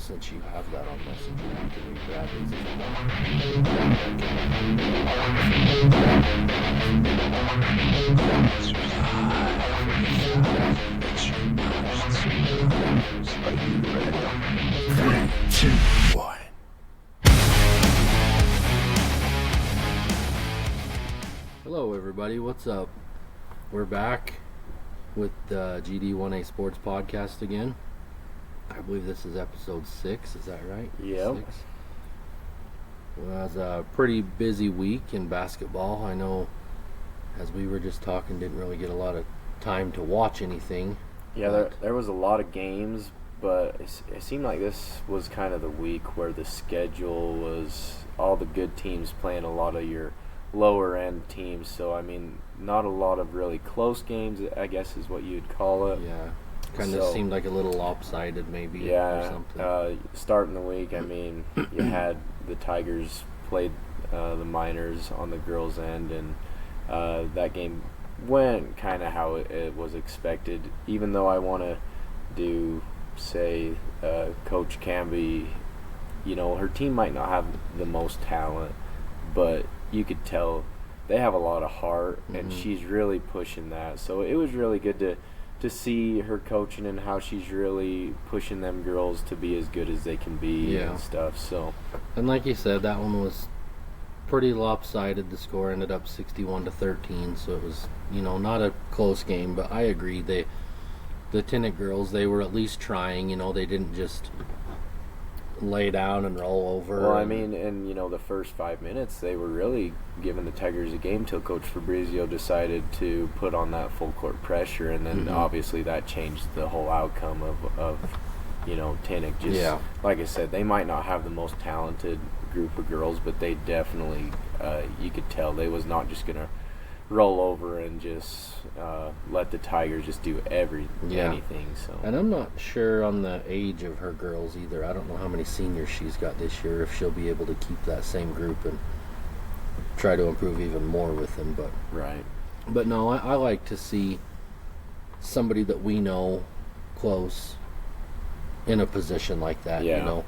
since you have that on Messenger, can you grab these? Are you ready? 3, 2, 1. Hello everybody, what's up? We're back with the GD1A Sports Podcast again. I believe this is episode 6, is that right? Yep. 6. Well, it was a pretty busy week in basketball. I know, as we were just talking, didn't really get a lot of time to watch anything. Yeah, there was a lot of games, but it seemed like this was kind of the week where the schedule was all the good teams playing a lot of your lower end teams. So, I mean, not a lot of really close games, I guess is what you'd call it. Yeah, kind of seemed like a little lopsided maybe or something. Starting the week, I mean, you had the Tigers played the Miners on the girls' end, and that game went kind of how it was expected, even though I want to say Coach Camby, you know, her team might not have the most talent, but you could tell they have a lot of heart, and she's really pushing that. So it was really good to see her coaching and how she's really pushing them girls to be as good as they can be and stuff. So, and like you said, that one was pretty lopsided. The score ended up 61-13, so it was, you know, not a close game. But I agree, the Tinnick girls, they were at least trying. You know, they didn't just lay down and roll over. Well, I mean, and you know, the first 5 minutes they were really giving the Tigers a game till Coach Fabrizio decided to put on that full court pressure, and then obviously that changed the whole outcome of you know, Tinnick. Just like I said, they might not have the most talented group of girls, but they definitely you could tell they was not just gonna roll over and just let the Tigers just do anything. So, and I'm not sure on the age of her girls either. I don't know how many seniors she's got this year, if she'll be able to keep that same group and try to improve even more with them. But no, I like to see somebody that we know close in a position like that, you know,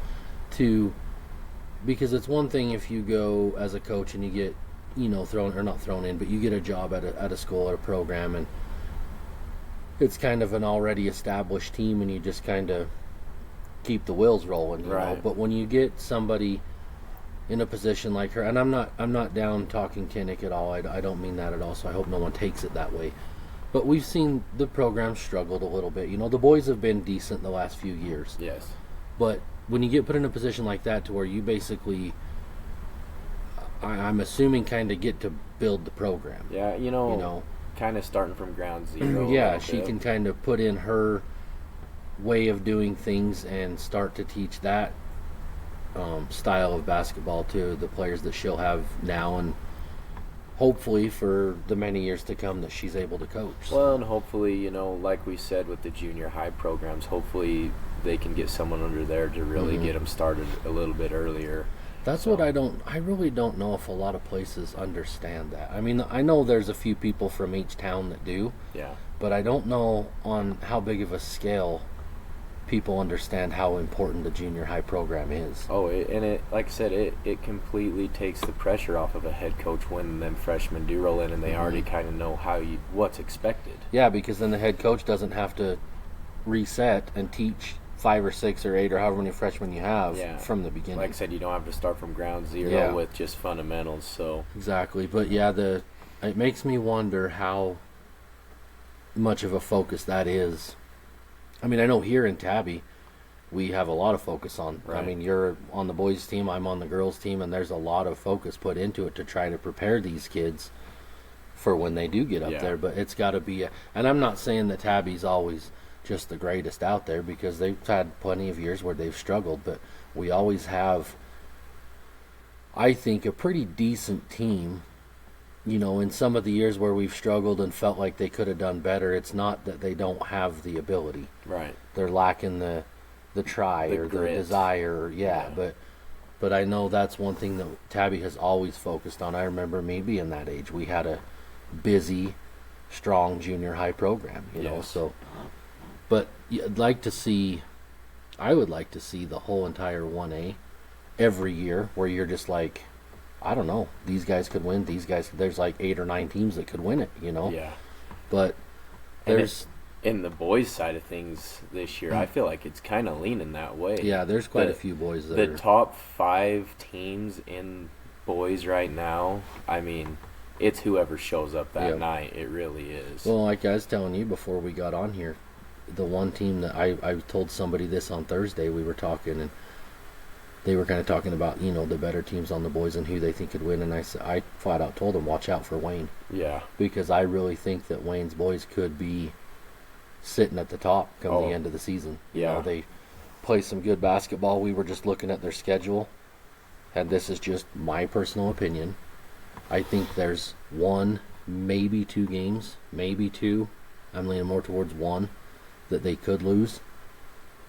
because it's one thing if you go as a coach and you get, you know, not thrown in, but you get a job at a school or a program, and it's kind of an already established team, and you just kind of keep the wheels rolling, you know. But when you get somebody in a position like her, and I'm not down talking Tinnick at all. I don't mean that at all. So I hope no one takes it that way. But we've seen the program struggled a little bit. You know, the boys have been decent the last few years. Yes. But when you get put in a position like that, to where you basically, I'm assuming, kind of get to build the program. Yeah, you know, kind of starting from ground zero. Yeah, she can kind of put in her way of doing things and start to teach that style of basketball to the players that she'll have now, and hopefully for the many years to come that she's able to coach. Well, and hopefully, you know, like we said with the junior high programs, hopefully they can get someone under there to really get them started a little bit earlier. That's what I really don't know if a lot of places understand that. I mean, I know there's a few people from each town that do. Yeah. But I don't know on how big of a scale people understand how important the junior high program is. Oh, like I said, it completely takes the pressure off of a head coach when them freshmen do roll in, and they already kind of know what's expected. Yeah, because then the head coach doesn't have to reset and teach 5 or 6 or 8 or however many freshmen you have from the beginning. Like I said, you don't have to start from ground zero with just fundamentals. So exactly, but it makes me wonder how much of a focus that is. I mean, I know here in Tabby we have a lot of focus on. I mean, you're on the boys team, I'm on the girls team, and there's a lot of focus put into it to try to prepare these kids for when they do get up there. But it's got to be and I'm not saying that Tabby's always just the greatest out there, because they've had plenty of years where they've struggled, but we always have, I think, a pretty decent team. You know, in some of the years where we've struggled and felt like they could have done better, it's not that they don't have the ability. Right. They're lacking the try or the desire. But I know that's one thing that Tabby has always focused on. I remember me being that age. We had a busy, strong junior high program, you know, so. But I'd like to see I would like to see the whole entire 1A every year where you're just like, I don't know, these guys could win, there's like 8 or 9 teams that could win it, you know? Yeah. But there's... In the boys' side of things this year, I feel like it's kind of leaning that way. Yeah, there's quite a few boys that The top 5 teams in boys right now, I mean, it's whoever shows up that night. It really is. Well, like I was telling you before we got on here, the one team that I told somebody this on Thursday, we were talking, and they were kind of talking about, you know, the better teams on the boys and who they think could win, and I flat out told them, watch out for Wayne. Yeah. Because I really think that Wayne's boys could be sitting at the top come the end of the season. You know, they play some good basketball. We were just looking at their schedule, and this is just my personal opinion. I think there's 1, maybe 2 games, maybe 2. I'm leaning more towards 1 that they could lose.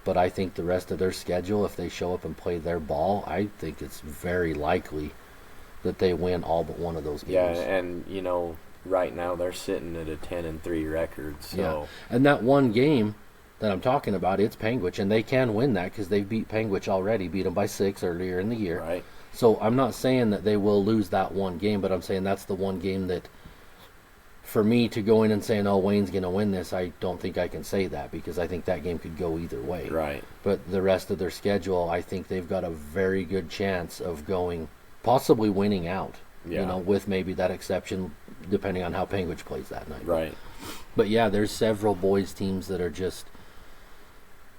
But I think the rest of their schedule, if they show up and play their ball, I think it's very likely that they win all but one of those games. Yeah, and, you know, right now they're sitting at a 10-3 record. So. Yeah, and that one game that I'm talking about, it's Panguitch, and they can win that because they've beat Panguitch already, beat them by 6 earlier in the year. Right. So I'm not saying that they will lose that one game, but I'm saying that's the one game that, for me to go in and saying, oh, Wayne's going to win this, I don't think I can say that because I think that game could go either way. Right. But the rest of their schedule, I think they've got a very good chance of going, possibly winning out. Yeah. You know, with maybe that exception, depending on how Panguitch plays that night. Right. But yeah, there's several boys teams that are just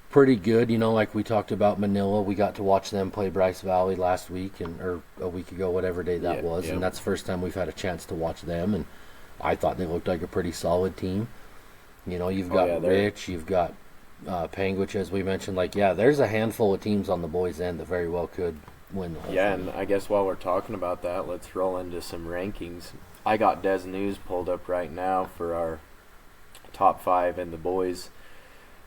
pretty good. You know, like we talked about Manila, we got to watch them play Bryce Valley last week or a week ago, whatever day that was, and that's the first time we've had a chance to watch them, and I thought they looked like a pretty solid team. You know, you've got Rich, you've got Panguitch, as we mentioned. Like, yeah, there's a handful of teams on the boys' end that very well could win the whole thing. And I guess while we're talking about that, let's roll into some rankings. I got Des News pulled up right now for our top 5 in the boys,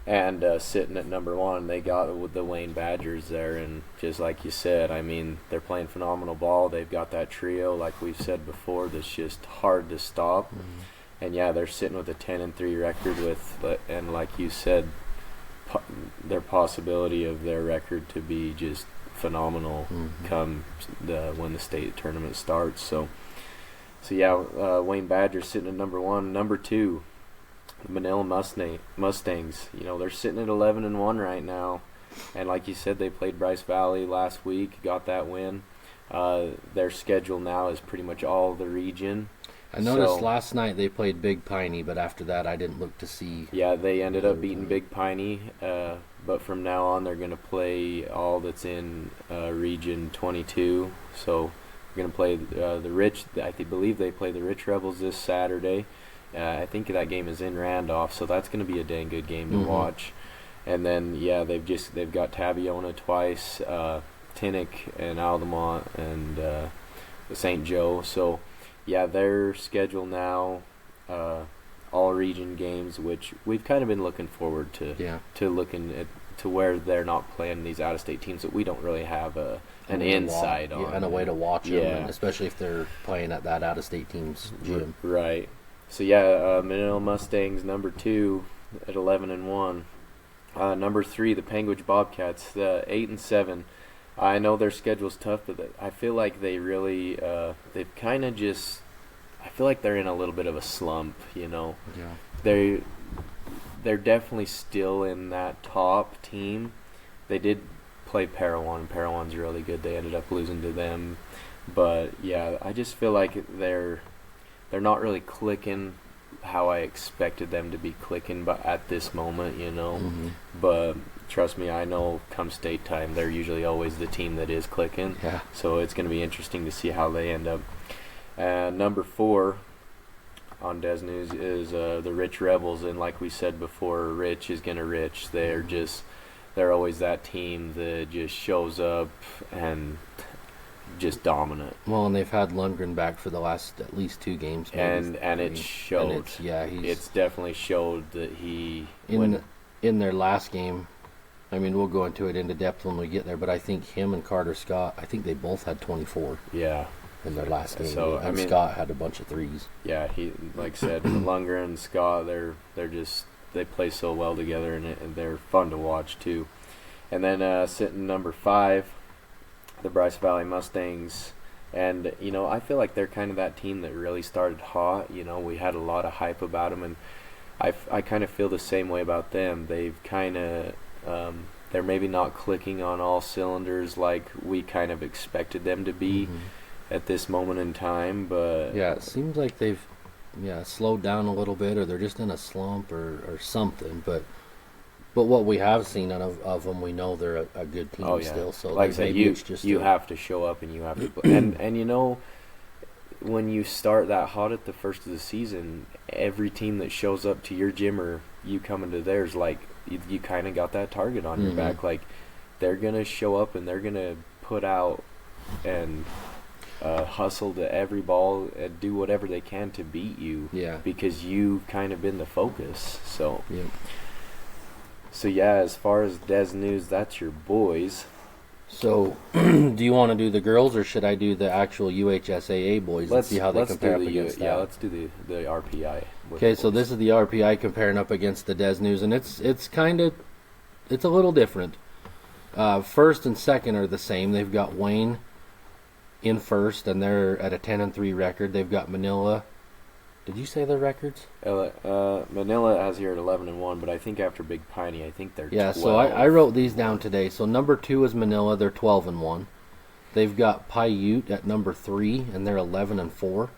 and sitting at number 1, they got with the Wayne Badgers there, and just like you said, I mean, they're playing phenomenal ball. They've got that trio, like we've said before, that's just hard to stop. Mm-hmm. And yeah, they're sitting with a 10-3 record and like you said, their possibility of their record to be just phenomenal come when the state tournament starts. So yeah, Wayne Badgers sitting at number 1. Number 2, the Manila Mustangs. You know, they're sitting at 11-1 right now, and like you said, they played Bryce Valley last week, got that win. Their schedule now is pretty much all the region. I noticed last night they played Big Piney, but after that I didn't look to see. Yeah, they ended up beating Big Piney, but from now on they're going to play all that's in Region 22. So we're going to play the Rich. I believe they play the Rich Rebels this Saturday. I think that game is in Randolph, so that's going to be a dang good game to watch. And then yeah, they've got Tabiona twice, Tinnick and Altamont and St. Joe. So yeah, their schedule now, all region games, which we've kind of been looking forward to looking at to where they're not playing these out-of-state teams that we don't really have an insight on. And a way to watch them, and especially if they're playing at that out-of-state team's gym. Right. So yeah, Manila Mustangs number 2 at 11-1. Number 3, the Panguitch Bobcats, 8-7. I know their schedule's tough, but I feel like they really they've kind of just. I feel like they're in a little bit of a slump. You know. Yeah. They're definitely still in that top team. They did play Parowan. Parowan's really good. They ended up losing to them, but yeah, I just feel like they're not really clicking how I expected them to be clicking, but at this moment, you know. But trust me, I know come state time, they're usually always the team that is clicking. Yeah. So it's going to be interesting to see how they end up. Number 4 on Des News is the Rich Rebels, and like we said before, Rich is going to Rich. They're always that team that just shows up and just dominant. Well, and they've had Lundgren back for the last at least 2 games. And it showed. And it's definitely showed that he in their last game. I mean, we'll go into it into depth when we get there, but I think him and Carter Scott, I think they both had 24. Yeah. In their last game. So, and Scott had a bunch of threes. Yeah, he, like I said, Lundgren and Scott, they play so well together, and they're fun to watch too. And then sitting number 5, the Bryce Valley Mustangs. And, I feel like they're kind of that team that really started hot. We had a lot of hype about them, and I kind of feel the same way about them. They've kind of, they're maybe not clicking on all cylinders like we kind of expected them to be at this moment in time. But yeah, it seems like they've slowed down a little bit, or they're just in a slump or something. But what we have seen of them, we know they're a good team still. So like I said, you have to show up and you have to play. and when you start that hot at the first of the season, every team that shows up to your gym or you come into theirs, like you kind of got that target on your back. Like they're gonna show up and they're gonna put out and hustle to every ball and do whatever they can to beat you. Yeah. Because you've kind of been the focus. So. Yeah. So, as far as Des News, that's your boys. So, do you want to do the girls, or should I do the actual UHSAA boys and see how they compare up against that? Yeah, let's do the RPI. Okay, so this is the RPI comparing up against the Des News, and it's a little different. First and second are the same. They've got Wayne in first, and they're at a 10-3 record. They've got Manila. Did you say their records? Manila has here at 11-1, but I think after Big Piney, I think they're 12. So I wrote these down today. So number 2 is Manila. They're 12-1. They've got Paiute at number 3, and they're 11-4.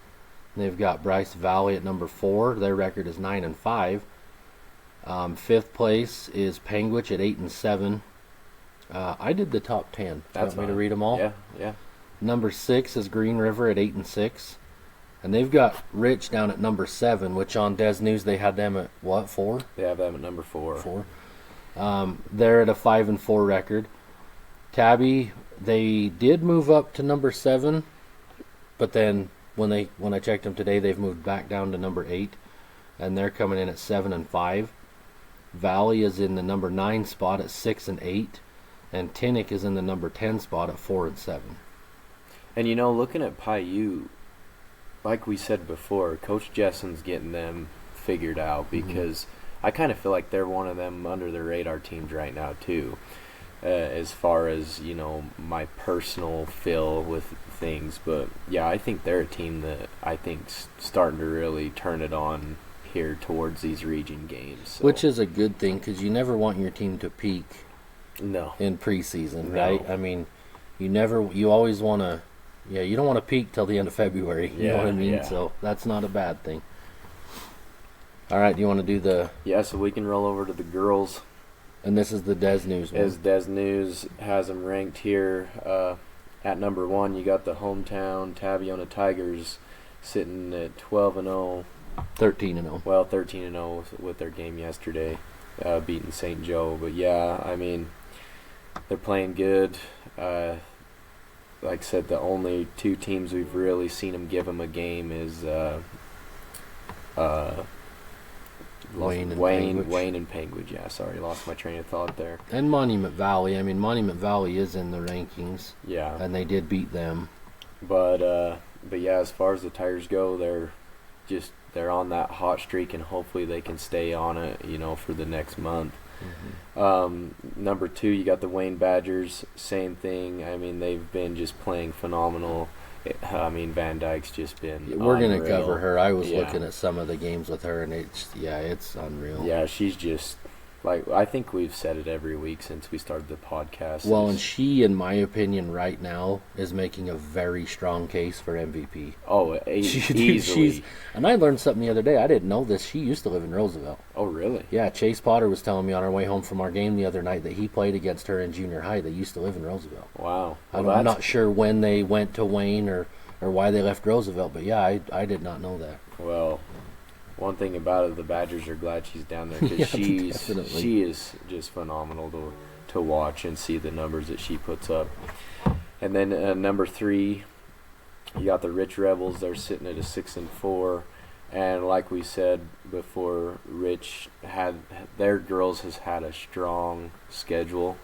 They've got Bryce Valley at number 4. Their record is 9-5. Fifth place is Panguitch at 8-7. I did the top 10. That's Want me to read them all? Yeah. Number 6 is Green River at 8-6. And they've got Rich down at number 7, which on Des News they had them at what, 4? They have them at number 4. 4. They're at a 5-4 record. Tabby, they did move up to number 7, but then when I checked them today, they've moved back down to number 8, and they're coming in at 7-5. Valley is in the number 9 spot at 6-8, and Tinnick is in the number 10 spot at 4-7. And looking at Paiute, like we said before, Coach Jessen's getting them figured out, because I kind of feel like they're one of them under the radar teams right now too, as far as my personal feel with things. But yeah, I think they're a team that I think's starting to really turn it on here towards these region games, so. Which is a good thing, because you never want your team to peak in preseason, right? I mean, you always want to. Yeah, you don't want to peak till the end of February. You know what I mean? Yeah. So that's not a bad thing. All right, do you want to do the... Yeah, so we can roll over to the girls. And this is the Des News one. As Des News has them ranked here at number 1, you got the hometown Tabiona Tigers sitting at 12-0. 13-0. Well, 13-0 with their game yesterday, beating St. Joe. But yeah, I mean, they're playing good. Like I said, the only 2 teams we've really seen them give them a game is Wayne and Panguitch. Yeah, sorry, lost my train of thought there. And Monument Valley. I mean, Monument Valley is in the rankings. Yeah. And they did beat them. But yeah, as far as the Tigers go, they're on that hot streak, and hopefully they can stay on it, for the next month. Number 2, you got the Wayne Badgers. Same thing. I mean, they've been just playing phenomenal. Van Dyke's just been We're going to cover her. I was looking at some of the games with her, and it's unreal. Yeah, she's just, I think we've said it every week since we started the podcast. Well, and she, in my opinion, right now, is making a very strong case for MVP. Oh, easily. And I learned something the other day. I didn't know this. She used to live in Roosevelt. Oh, really? Yeah, Chase Potter was telling me on our way home from our game the other night that he played against her in junior high. They used to live in Roosevelt. Wow. I'm not sure when they went to Wayne or why they left Roosevelt, but yeah, I did not know that. Well, one thing about it, the Badgers are glad she's down there, because she is just phenomenal to watch and see the numbers that she puts up. And then number 3, you got the Rich Rebels. They're sitting at a 6-4, and like we said before, Rich their girls has had a strong schedule,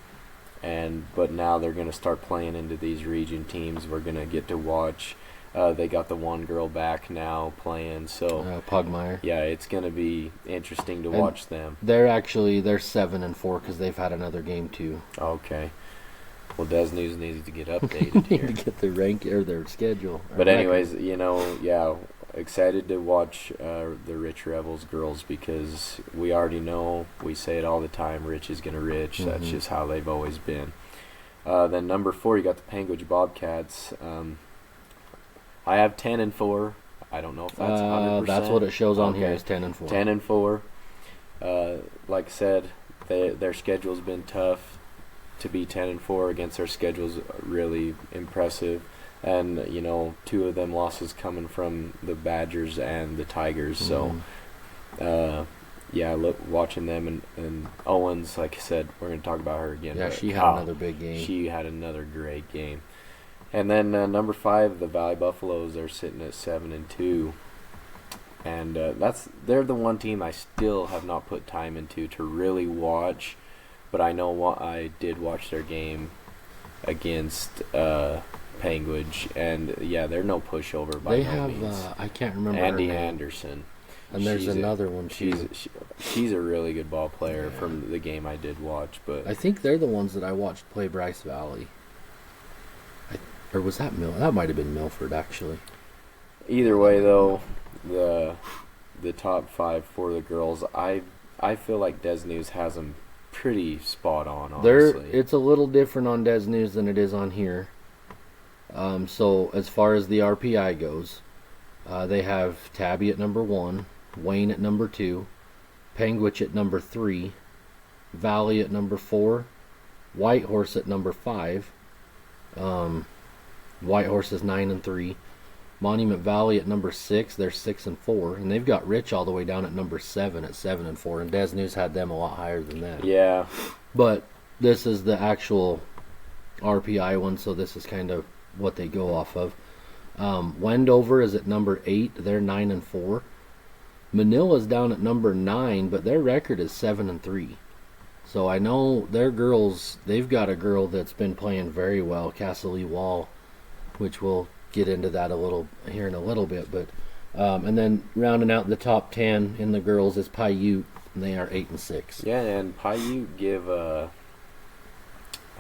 but now they're going to start playing into these region teams. We're going to get to watch They got the one girl back now playing, so Pugmire. yeah, it's gonna be interesting to And watch them. They're 7-4 because they've had another game too. Okay. Well, Des News needs to get updated here. To get their rank or their schedule. But anyways, excited to watch the Rich Rebels girls because we already know, we say it all the time, Rich is going to Rich. Mm-hmm. That's just how they've always been. Then number 4, you got the Panguitch Bobcats. I have 10-4. I don't know if that's 100%. That's what it shows on here is 10-4. 10-4. Like I said, their schedule's been tough. To be 10-4 against their schedule's really impressive. And, 2 of them losses coming from the Badgers and the Tigers. Mm-hmm. So, watching them and Owens, like I said, we're going to talk about her again. Yeah, she had another big game. She had another great game. And then number 5, the Valley Buffaloes are sitting at 7-2. And they're the one team I still have not put time into to really watch. But I know I did watch their game against Panguitch, and yeah, they're no pushover by no means. I can't remember Andy her name. Anderson. And there's another one too. She's a really good ball player from the game I did watch. But I think they're the ones that I watched play Bryce Valley. Or was that That might have been Milford actually. Either way, though, the top 5 for the girls, I feel like Des News has them pretty spot on, honestly. It's a little different on Des News than it is on here. So as far as the RPI goes, they have Tabby at number 1, Wayne at number 2, Panguitch at number 3, Valley at number 4, Whitehorse at number 5. Whitehorse is 9-3. Monument Valley at number 6, they're 6-4, and they've got Rich all the way down at number 7 at 7-4, and Des News had them a lot higher than that. Yeah. But this is the actual RPI one, so this is kind of what they go off of. Wendover is at number 8, they're 9-4. Manila's down at number 9, but their record is 7-3. So I know their girls, they've got a girl that's been playing very well, Cassilee Wall, which we'll get into that a little here in a little bit, but and then rounding out the top 10 in the girls is Paiute, and they are 8-6. Yeah, and Paiute give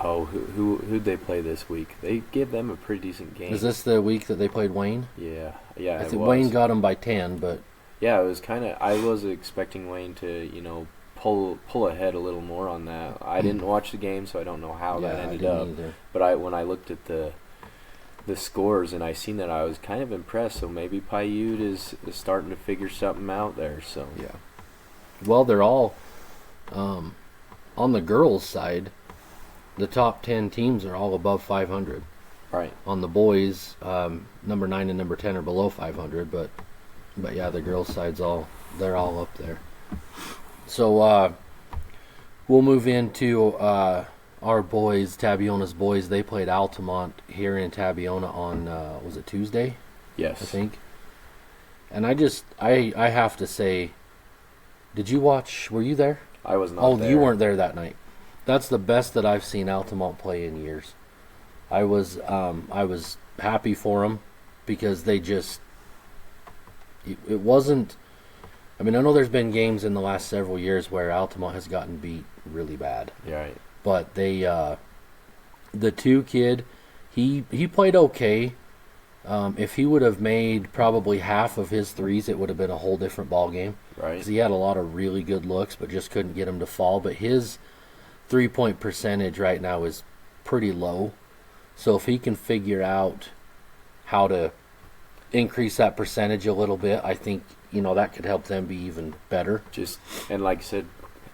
who'd they play this week? They give them a pretty decent game. Is this the week that they played Wayne? Yeah. I think Wayne got them by 10, but yeah, it was kind of. I was expecting Wayne to pull ahead a little more on that. I didn't watch the game, so I don't know how that ended up. Either. But when I looked at the scores and I seen that, I was kind of impressed. So maybe Paiute is starting to figure something out there. So yeah. Well, they're all on the girls' side. The top 10 teams are all above 500. Right. On the boys, number 9 and number 10 are below 500, but yeah, the girls' side's they're all up there. So we'll move into our boys, Tabiona's boys. They played Altamont here in Tabiona on was it Tuesday? Yes, I think. And I have to say, did you watch? Were you there? I was not. There. You weren't there that night. That's the best that I've seen Altamont play in years. I was happy for them because they just. It wasn't. I mean, I know there's been games in the last several years where Altamont has gotten beat really bad. Right. But they, the 2 kid, he played okay. If he would have made probably half of his threes, it would have been a whole different ball game. Right. Because he had a lot of really good looks, but just couldn't get him to fall. But his 3-point percentage right now is pretty low. So if he can figure out how to increase that percentage a little bit, I think, that could help them be even better. And like I said,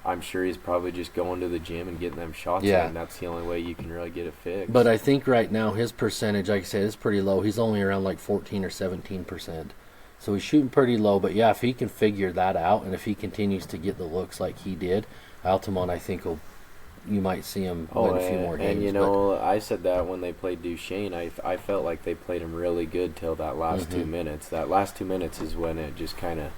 I'm sure he's probably just going to the gym and getting them shots in, and that's the only way you can really get it fixed. But I think right now his percentage, like I said, is pretty low. He's only around like 14 or 17%. So he's shooting pretty low. But yeah, if he can figure that out, and if he continues to get the looks like he did, Altamont, I think you might see him win a few more games. And I said that when they played Duchesne, I felt like they played him really good till that last 2 minutes. That last 2 minutes is when it just kind of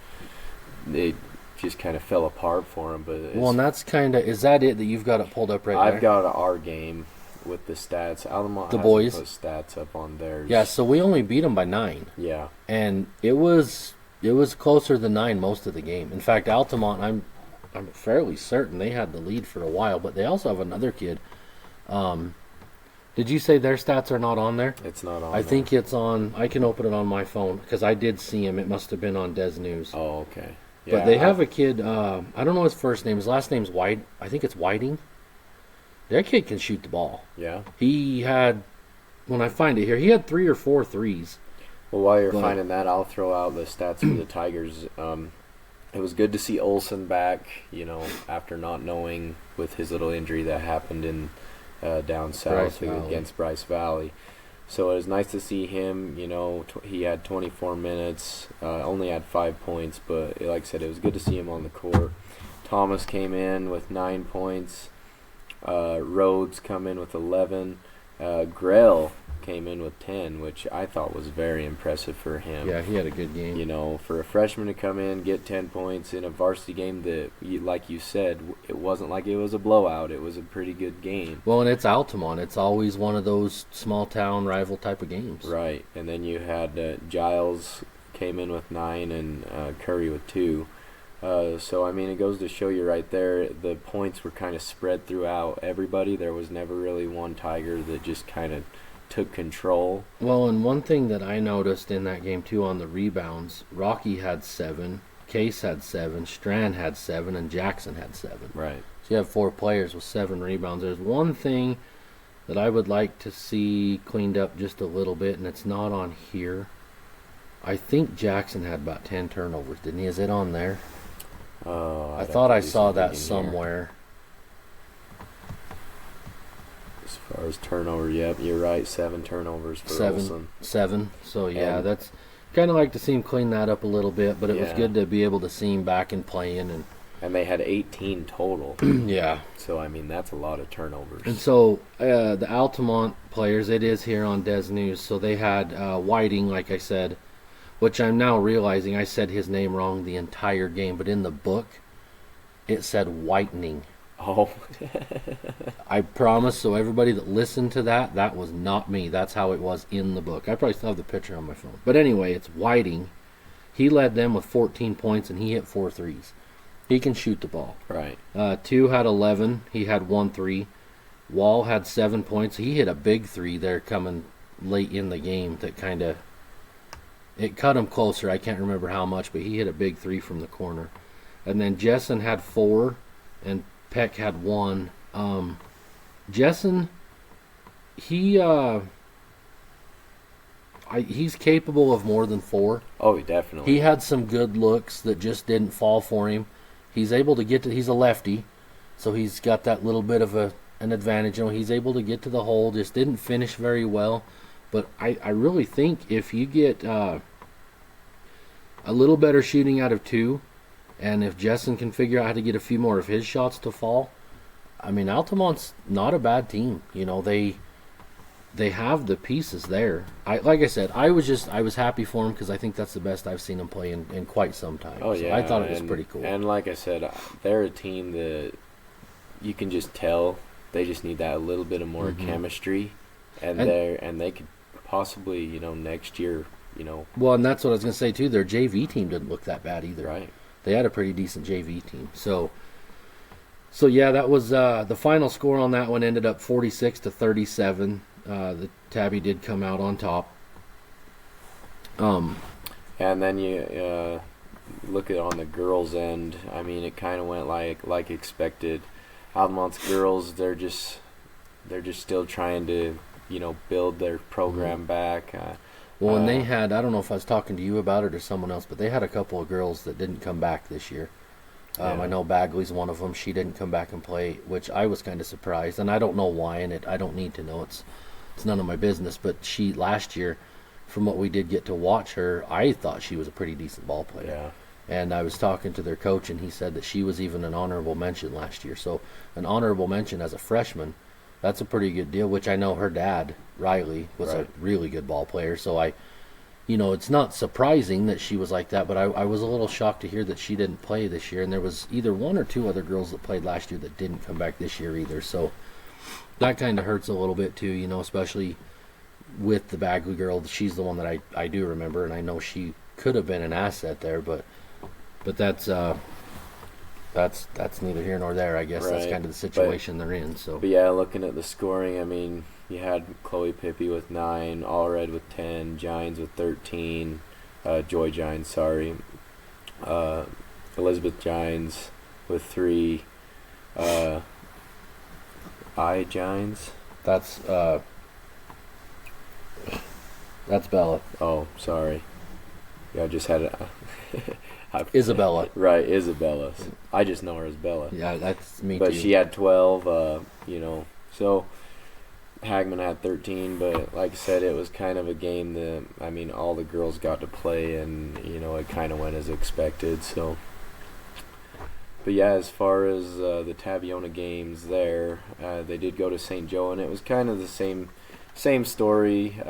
fell apart for him. But and that's kind of, is that it that you've got it pulled up right now? I've got our game, with the stats. Altamont The hasn't boys. put stats up on theirs. Yeah, so we only beat them by 9. Yeah. And it was closer than 9 most of the game. In fact, Altamont, I'm fairly certain they had the lead for a while, but they also have another kid. Did you say their stats are not on there? It's not on I there. think it's on. I can open it on my phone because I did see him. It must have been on Des News. Oh, okay. But they have a kid. I don't know his first name. His last name's White. I think it's Whiting. That kid can shoot the ball. Yeah. He had, when I find it here, he had 3 or 4 threes. Well, while you're But- finding that, I'll throw out the stats for the Tigers. It was good to see Olsen back, after not knowing with his little injury that happened in down south against Bryce Valley. So it was nice to see him. He had 24 minutes, only had 5 points, but like I said, it was good to see him on the court. Thomas came in with 9 points. Rhodes come in with 11. Grell came in with 10, which I thought was very impressive for him. Yeah, he had a good game. For a freshman to come in, get 10 points in a varsity game that, like you said, it wasn't like it was a blowout. It was a pretty good game. Well, and it's Altamont. It's always one of those small-town rival type of games. Right. And then you had Giles came in with 9 and Curry with 2. So, it goes to show you right there, the points were kind of spread throughout everybody. There was never really one Tiger that just kind of took control. Well, and one thing that I noticed in that game, too, on the rebounds, Rocky had 7, Case had 7, Strand had 7, and Jackson had 7. Right. So you have 4 players with 7 rebounds. There's one thing that I would like to see cleaned up just a little bit, and it's not on here. I think Jackson had about 10 turnovers, didn't he? Is it on there? I thought I saw that somewhere. As far as turnover, yep, you're right. 7 turnovers for Olsen. 7. So, yeah, And- that's kind of like to see him clean that up a little bit, but it was Yeah. good to be able to see him back and playing. And they had 18 total. And yeah. So, that's a lot of turnovers. And so the Altamont players, it is here on Des News, so they had Whiting, like I said, which I'm now realizing I said his name wrong the entire game, but in the book, it said Whitening. Oh. I promise, so everybody that listened to that was not me. That's how it was in the book. I probably still have the picture on my phone. But anyway, it's Whiting. He led them with 14 points, and he hit 4 threes. He can shoot the ball. Right. 2 had 11. He had 1 3. Wall had 7 points. He hit a big 3 there coming late in the game that kind of... It cut him closer. I can't remember how much, but he hit a big 3 from the corner. And then Jessen had 4, and Peck had 1. Jessen, he's capable of more than 4. Oh, definitely. He had some good looks that just didn't fall for him. He's able to get to... He's a lefty, so he's got that little bit of an advantage. He's able to get to the hole, just didn't finish very well. But I really think if you get a little better shooting out of 2, and if Jessen can figure out how to get a few more of his shots to fall, Altamont's not a bad team. They have the pieces there. Like I said, I was happy for him because I think that's the best I've seen him play in quite some time. Oh, so yeah. I thought it was pretty cool. And like I said, they're a team that you can just tell they just need that little bit of more chemistry, and they could possibly, next year, Well, and that's what I was going to say too. Their JV team didn't look that bad either. Right. They had a pretty decent JV team. So yeah, that was the final score on that one. Ended up 46-37. The Tabby did come out on top. And then you look at on the girls' end. It kind of went like expected. Altamont's girls, they're just still trying to build their program back. Well, and they had, I don't know if I was talking to you about it or someone else, but they had a couple of girls that didn't come back this year. I know Bagley's one of them. She didn't come back and play, which I was kind of surprised, and I don't know why, and I don't need to know. It's none of my business, but she, last year, from what we did get to watch her, I thought she was a pretty decent ball player. Yeah. And I was talking to their coach, and he said that she was even an honorable mention last year. So an honorable mention as a freshman, that's a pretty good deal, which I know her dad, Riley, was a really good ball player. So it's not surprising that she was like that, but I was a little shocked to hear that she didn't play this year. And there was either 1 or 2 other girls that played last year that didn't come back this year either. So that kind of hurts a little bit too, you know, especially with the Bagley girl. She's the one that I do remember, and I know she could have been an asset there, but that's neither here nor there. I guess that's kind of the situation they're in. So, but yeah, looking at the scoring, I mean, you had Chloe Pippi with 9, Allred with 10, Gines with 13, Joy Gines, sorry, Elizabeth Gines with 3, I Gines. That's Bella. Oh, sorry. Yeah, I just had it. Isabella. Right, Isabella. I just know her as Bella. Yeah, that's me but too. But she had 12, you know. So Hagman had 13, but like I said, it was kind of a game that, I mean, all the girls got to play, and, you know, it kind of went as expected. So, but yeah, as far as the Taviona games there, they did go to St. Joe, and it was kind of the same story.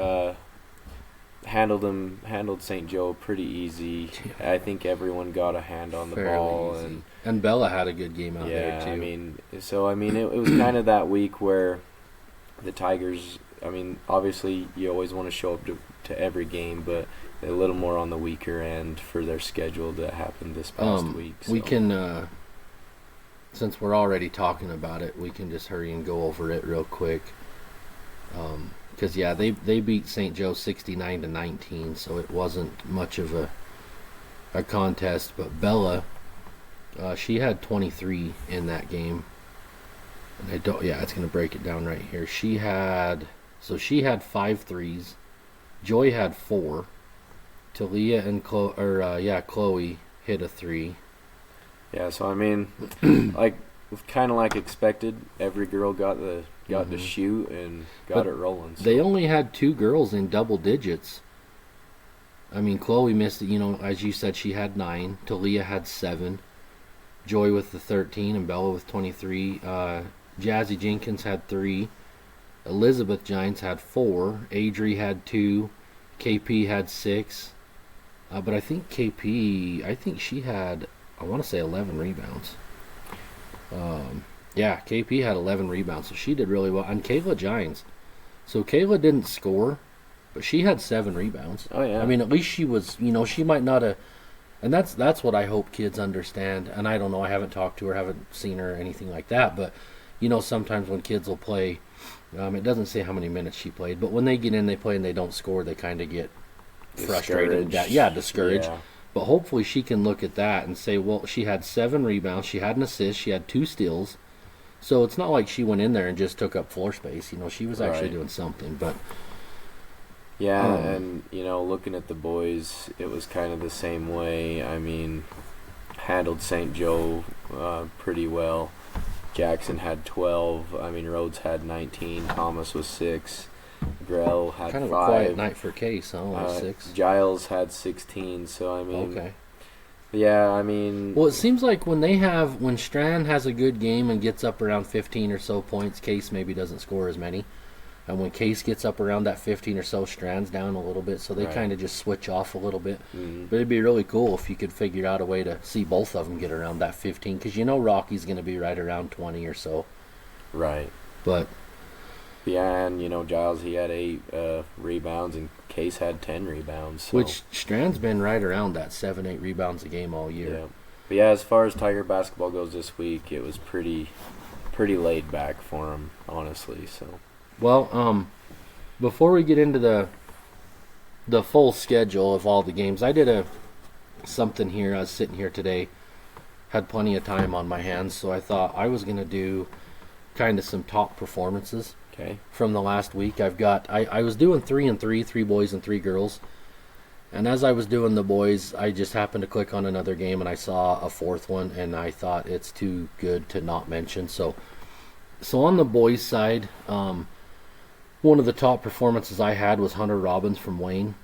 Handled St. Joe pretty easy. I think everyone got a hand on the ball, and Bella had a good game out there too. I mean, it was kind of that week where the Tigers, I mean, obviously you always want to show up to every game, but they're a little more on the weaker end for their schedule that happened this past week. So. We can, since we're already talking about it, we can just hurry and go over it real quick. Because they beat St. Joe 69-19, so it wasn't much of a contest. But Bella, she had 23 in that game. And it's going to break it down right here. She had 5 threes. Joy had 4. Talia and Chloe hit a 3. Yeah, so I mean, kind of like expected, every girl got to shoot and got it rolling. So. They only had 2 girls in double digits. I mean, Chloe missed it, you know, as you said, she had 9. Talia had 7. Joy with the 13 and Bella with 23. Jazzy Jenkins had 3. Elizabeth Gines had 4. Adri had 2. KP had 6. But I think she had, I want to say 11 rebounds. KP had 11 rebounds, so she did really well. And Kayla Gines. So Kayla didn't score, but she had 7 rebounds. Oh, yeah. I mean, at least she was, you know, she might not have. And that's what I hope kids understand. And I don't know, I haven't talked to her, haven't seen her or anything like that. But, you know, sometimes when kids will play, it doesn't say how many minutes she played. But when they get in, they play, and they don't score, they kind of get frustrated. Discouraged. Yeah. But hopefully she can look at that and say, well, she had 7 rebounds, she had an assist, she had 2 steals. So it's not like she went in there and just took up floor space. You know, she was actually doing something. But yeah, and, you know, looking at the boys, it was kind of the same way. I mean, handled St. Joe pretty well. Jackson had 12. I mean, Rhodes had 19. Thomas was 6. Grell had 5. Kind of a quiet night for Case, huh? 6. Giles had 16. So, I mean... Okay. Yeah, I mean... Well, it seems like when Strand has a good game and gets up around 15 or so points, Case maybe doesn't score as many. And when Case gets up around that 15 or so, Strand's down a little bit, so they kind of just switch off a little bit. Mm-hmm. But it'd be really cool if you could figure out a way to see both of them get around that 15, because you know Rocky's going to be right around 20 or so. Right. But... Yeah, and, you know, Giles, he had 8 rebounds, and Case had 10 rebounds. So. Which Strand's been right around that 7-8 rebounds a game all year. Yeah. But, yeah, as far as Tiger basketball goes this week, it was pretty laid back for him, honestly. So. Well, before we get into the full schedule of all the games, I did something here. I was sitting here today, had plenty of time on my hands, so I thought I was going to do kind of some top performances. Okay. From the last week. I was doing 3 and 3 boys and 3 girls. And as I was doing the boys, I just happened to click on another game and I saw a 4th one, and I thought it's too good to not mention. So on the boys side, one of the top performances I had was Hunter Robbins from Wayne.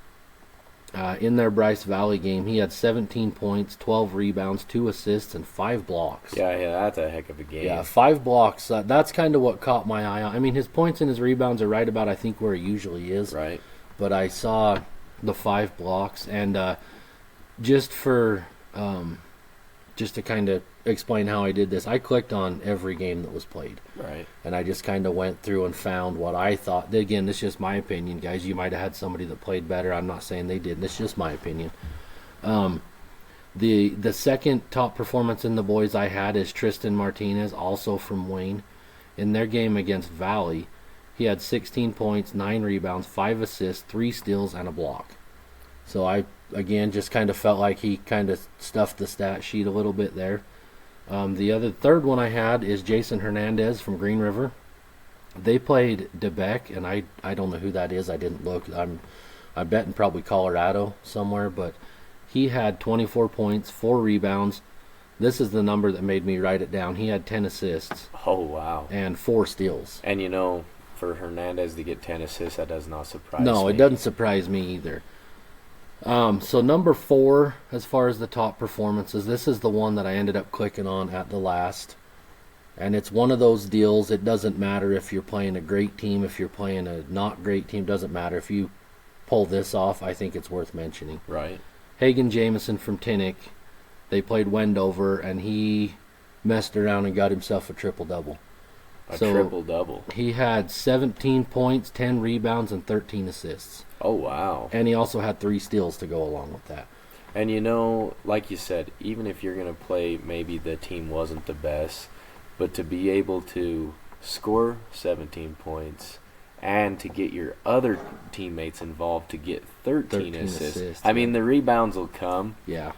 In their Bryce Valley game, he had 17 points, 12 rebounds, 2 assists, and 5 blocks. Yeah, that's a heck of a game. Yeah, 5 blocks. That's kind of what caught my eye. I mean, his points and his rebounds are right about, I think, where he usually is. Right. But I saw the 5 blocks, and just to just to kind of explain how I did this, I clicked on every game that was played. Right. And I just kind of went through and found what I thought. Again, this is just my opinion, guys. You might have had somebody that played better. I'm not saying they did. This is just my opinion. The second top performance in the boys I had is Tristan Martinez, also from Wayne. In their game against Valley, he had 16 points, 9 rebounds, 5 assists, 3 steals, and a block. So I, again, just kind of felt like he kind of stuffed the stat sheet a little bit there. The third one I had is Jason Hernandez from Green River. They played DeBeck, and I don't know who that is. I didn't look. I bet in probably Colorado somewhere, but he had 24 points, 4 rebounds. This is the number that made me write it down. He had 10 assists. Oh, wow. And 4 steals. And, for Hernandez to get 10 assists, that does not surprise me. No, it doesn't surprise me either. So number 4, as far as the top performances, this is the one that I ended up clicking on at the last. And it's one of those deals. It doesn't matter if you're playing a great team, if you're playing a not great team, doesn't matter. If you pull this off, I think it's worth mentioning. Right. Hagen Jameson from Tinnick, they played Wendover, and he messed around and got himself a triple-double. Triple-double. He had 17 points, 10 rebounds, and 13 assists. Oh, wow. And he also had 3 steals to go along with that. And, like you said, even if you're going to play, maybe the team wasn't the best, but to be able to score 17 points and to get your other teammates involved to get 13 assists. I mean, the rebounds will come. Yeah.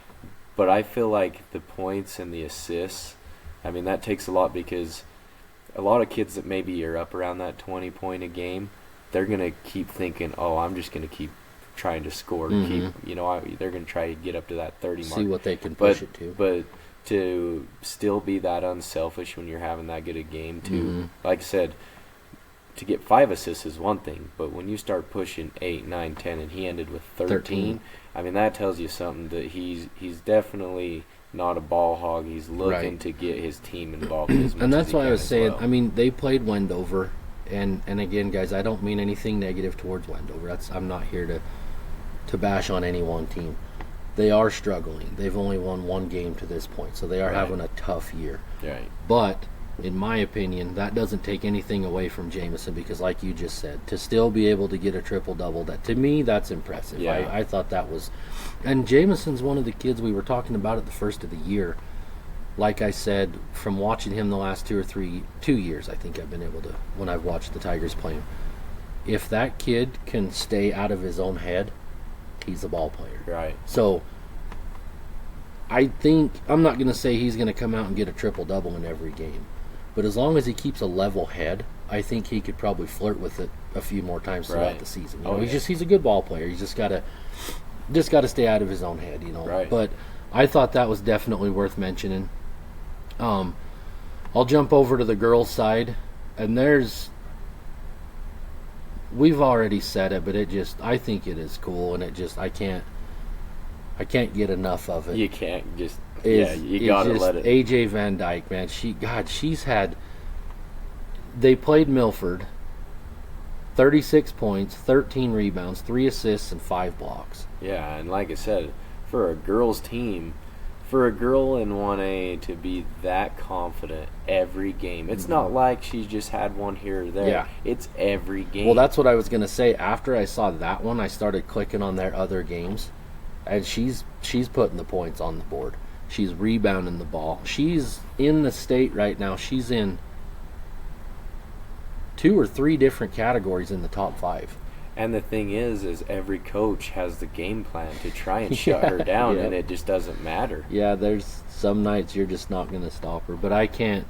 But I feel like the points and the assists, I mean, that takes a lot, because a lot of kids that maybe are up around that 20 point a game, they're going to keep thinking, oh, I'm just going to keep trying to score. They're going to try to get up to that 30 mark. See what they can push it to. But to still be that unselfish when you're having that good a game, like I said, to get 5 assists is one thing, but when you start pushing 8, 9, 10, and he ended with 13. I mean, that tells you something, that he's definitely not a ball hog. He's looking to get his team involved as much. And that's as why I was saying, well. I mean, they played Wendover, and again, guys, I don't mean anything negative towards Wendover. I'm not here to bash on any one team. They are struggling. They've only won 1 game to this point, so they are having a tough year. Right. But in my opinion, that doesn't take anything away from Jameson, because like you just said, to still be able to get a triple-double, that to me, that's impressive. Yeah. I thought that was... And Jameson's one of the kids we were talking about at the first of the year. Like I said, from watching him the last 2 years, I think I've been able to, when I've watched the Tigers play him. If that kid can stay out of his own head, he's a ball player. Right. So I think, I'm not going to say he's going to come out and get a triple-double in every game. But as long as he keeps a level head, I think he could probably flirt with it a few more times throughout the season. He's a good ball player. He's just got to stay out of his own head, Right. But I thought that was definitely worth mentioning. I'll jump over to the girls' side, and we've already said it, but I think it is cool, and I can't get enough of it. You can't just... you gotta let it. AJ Van Dyke, man, they played Milford, 36 points, 13 rebounds, 3 assists, and 5 blocks. Yeah, and like I said, for a girls' team, for a girl in 1A to be that confident every game, it's not like she's just had one here or there. Yeah. It's every game. Well, that's what I was going to say. After I saw that one, I started clicking on their other games, and she's putting the points on the board. She's rebounding the ball. She's in the state right now. She's in 2 or 3 different categories in the top 5. And the thing is every coach has the game plan to try and shut her down, and it just doesn't matter. Yeah, there's some nights you're just not going to stop her. But I can't,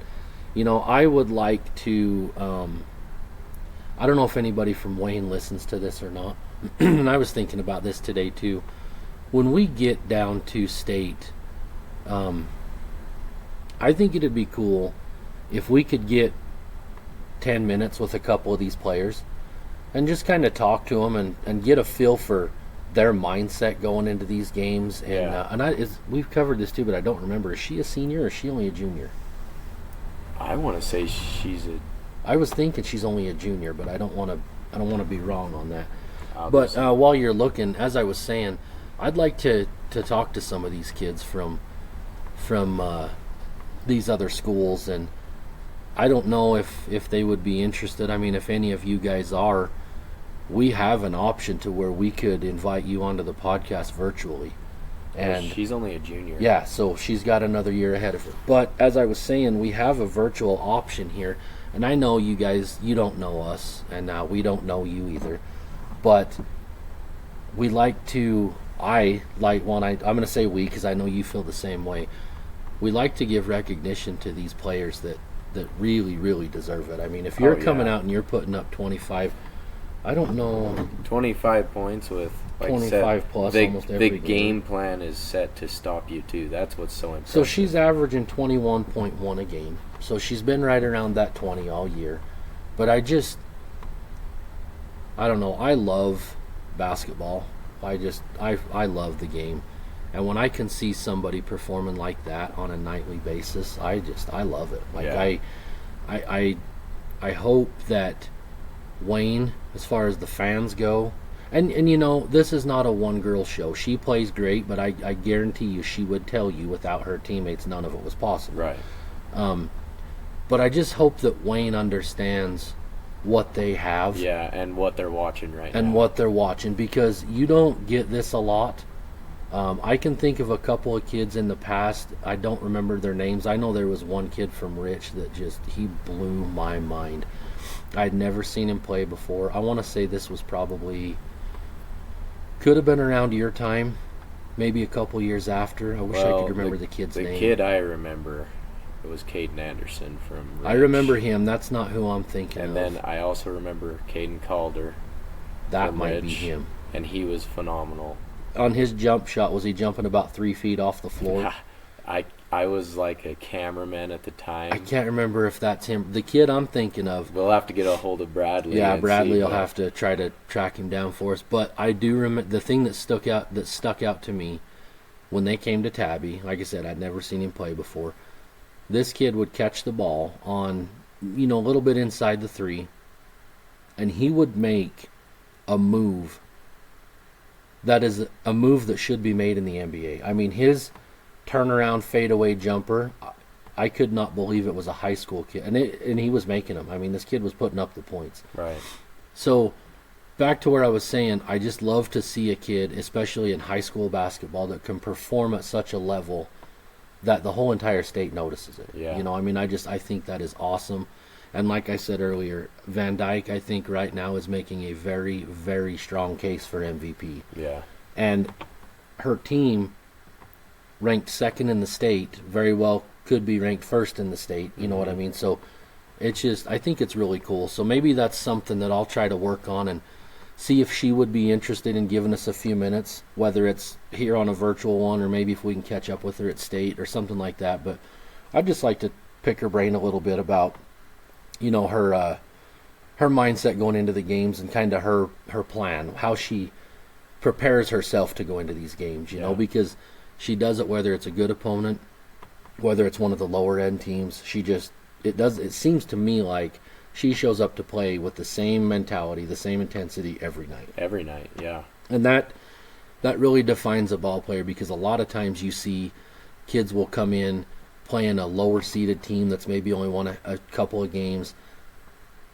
I would like to, I don't know if anybody from Wayne listens to this or not. And I was thinking about this today too. When we get down to state, I think it'd be cool if we could get 10 minutes with a couple of these players and just kind of talk to them and get a feel for their mindset going into these games. And we've covered this too, but I don't remember. Is she a senior or is she only a junior? I want to say I was thinking she's only a junior, but I don't want to be wrong on that. Obviously. But while you're looking, as I was saying, I'd like to talk to some of these kids from these other schools, and I don't know if they would be interested. I mean, if any of you guys are, we have an option to where we could invite you onto the podcast virtually. And she's only a junior. Yeah, so she's got another year ahead of her. But as I was saying, we have a virtual option here. And I know you guys, you don't know us, and we don't know you either. But we like to, I'm going to say we because I know you feel the same way. We like to give recognition to these players that really, really deserve it. I mean, if you're coming out and you're putting up 25, I don't know. 25 points with, like 25 plus almost every game. The game plan is set to stop you, too. That's what's so impressive. So she's averaging 21.1 a game. So she's been right around that 20 all year. But I don't know. I love basketball. I love the game. And when I can see somebody performing like that on a nightly basis, I love it. Like I hope that Wayne, as far as the fans go, and you know, this is not a one-girl show. She plays great, but I guarantee you she would tell you without her teammates none of it was possible. Right. But I just hope that Wayne understands what they have. Yeah, and what they're watching right now. And what they're watching, because you don't get this a lot. I can think of a couple of kids in the past. I don't remember their names. I know there was one kid from Rich that he blew my mind. I'd never seen him play before. I want to say this was could have been around your time, maybe a couple years after. I wish I could remember the kid's name. The kid I remember, it was Caden Anderson from Rich. I remember him. That's not who I'm thinking of. And then I also remember Caden Calder. That might Rich, be him. And he was phenomenal. On his jump shot, was he jumping about 3 feet off the floor? I was like a cameraman at the time. I can't remember if that's him. The kid I'm thinking of. We'll have to get a hold of Bradley. Yeah, Bradley will have to try to track him down for us. But I do remember the thing that stuck out to me when they came to Tabby. Like I said, I'd never seen him play before. This kid would catch the ball on, a little bit inside the 3, and he would make a move. That is a move that should be made in the NBA. I mean, his turnaround fadeaway jumper, I could not believe it was a high school kid. And he was making them. I mean, this kid was putting up the points. Right. So, back to where I was saying, I just love to see a kid, especially in high school basketball, that can perform at such a level that the whole entire state notices it. Yeah. I think that is awesome. And like I said earlier, Van Dyke, I think right now is making a very, very strong case for MVP. Yeah. And her team, ranked second in the state, very well could be ranked first in the state. You know what I mean? So I think it's really cool. So maybe that's something that I'll try to work on and see if she would be interested in giving us a few minutes, whether it's here on a virtual one or maybe if we can catch up with her at state or something like that. But I'd just like to pick her brain a little bit about her mindset going into the games and kind of her plan, how she prepares herself to go into these games, you know, because she does it whether it's a good opponent, whether it's one of the lower end teams. It seems to me like she shows up to play with the same mentality, the same intensity every night. Every night, yeah. And that really defines a ball player, because a lot of times you see kids will come in playing a lower seeded team that's maybe only won a couple of games,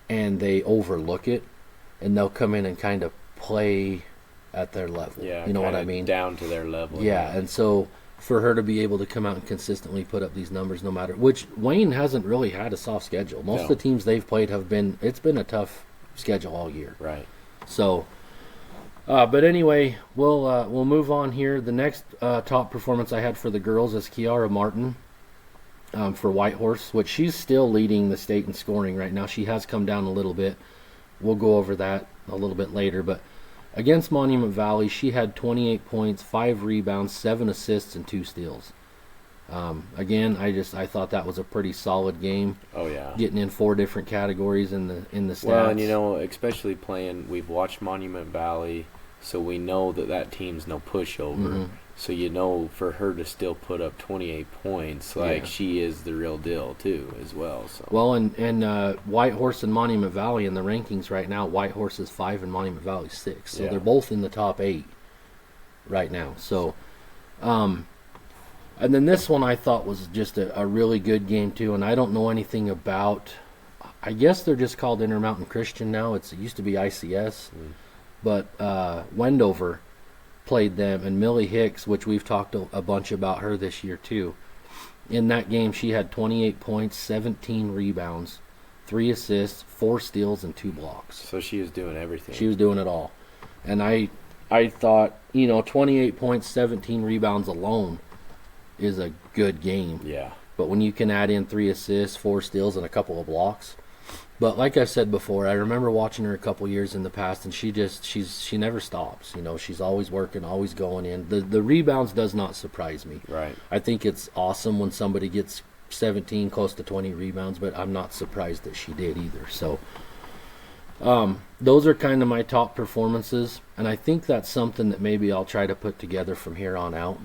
and they overlook it, and they'll come in and kind of play at their level. Yeah, you know what I mean? Down to their level. Yeah, and so for her to be able to come out and consistently put up these numbers, no matter which, Wayne hasn't really had a soft schedule. Most of the teams they've played it's been a tough schedule all year. Right. So, but anyway, we'll move on here. The next top performance I had for the girls is Kiara Martin. For Whitehorse, which she's still leading the state in scoring right now. She has come down a little bit. We'll go over that a little bit later. But against Monument Valley, she had 28 points, 5 rebounds, 7 assists, and 2 steals. Again, I thought that was a pretty solid game. Oh yeah, getting in 4 different categories in the stats. Well, and especially playing, we've watched Monument Valley, so we know that team's no pushover. Mm-hmm. So for her to still put up 28 points, she is the real deal too, as well. So. Well, and Whitehorse and Monument Valley in the rankings right now, Whitehorse is 5 and Monument Valley 6. So they're both in the top 8 right now. So, And then this one I thought was just a really good game too. And I don't know anything about. I guess they're just called Intermountain Christian now. It used to be ICS, but Wendover played them, and Millie Hicks, which we've talked a bunch about her this year too. In that game, she had 28 points, 17 rebounds, 3 assists, 4 steals, and 2 blocks. So she was doing everything. She was doing it all. And I thought, 28 points, 17 rebounds alone is a good game. Yeah. But when you can add in 3 assists, 4 steals, and a couple of blocks. But like I said before, I remember watching her a couple years in the past, and she never stops. She's always working, always going in. The rebounds does not surprise me. Right. I think it's awesome when somebody gets 17, close to 20 rebounds, but I'm not surprised that she did either. So those are kind of my top performances, and I think that's something that maybe I'll try to put together from here on out.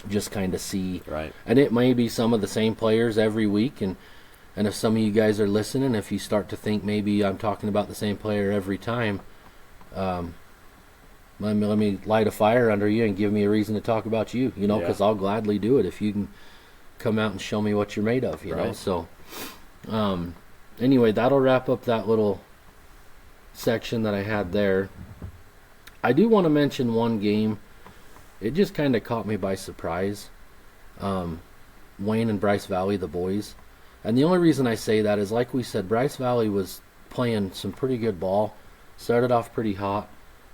Just kind of see. Right. And it may be some of the same players every week, and if some of you guys are listening, if you start to think maybe I'm talking about the same player every time, let me light a fire under you and give me a reason to talk about you, because I'll gladly do it if you can come out and show me what you're made of, you know. So anyway, that'll wrap up that little section that I had there. I do want to mention one game. It just kind of caught me by surprise. Wayne and Bryce Valley, the boys. And the only reason I say that is, like we said, Bryce Valley was playing some pretty good ball, started off pretty hot,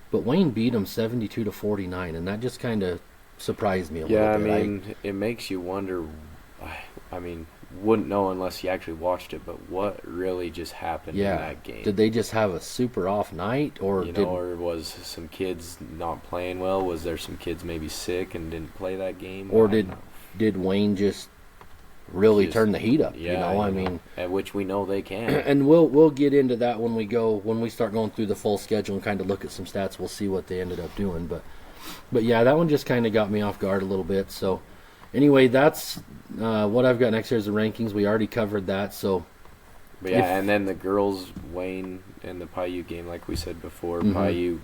but Wayne beat them 72-49, and that just kind of surprised me a little bit. Yeah, I mean, it makes you wonder. I mean, wouldn't know unless you actually watched it, but what really just happened in that game? Did they just have a super off night, or or was some kids not playing well? Was there some kids maybe sick and didn't play that game? Or did Wayne just really turn the heat up? I mean, at which we know they can. And we'll get into that when we start going through the full schedule and kind of look at some stats. We'll see what they ended up doing, but yeah, that one just kind of got me off guard a little bit. So anyway, that's what I've got next here is the rankings. We already covered that. So but yeah, and then the girls, Wayne and the Paiute game, like we said before, Paiute,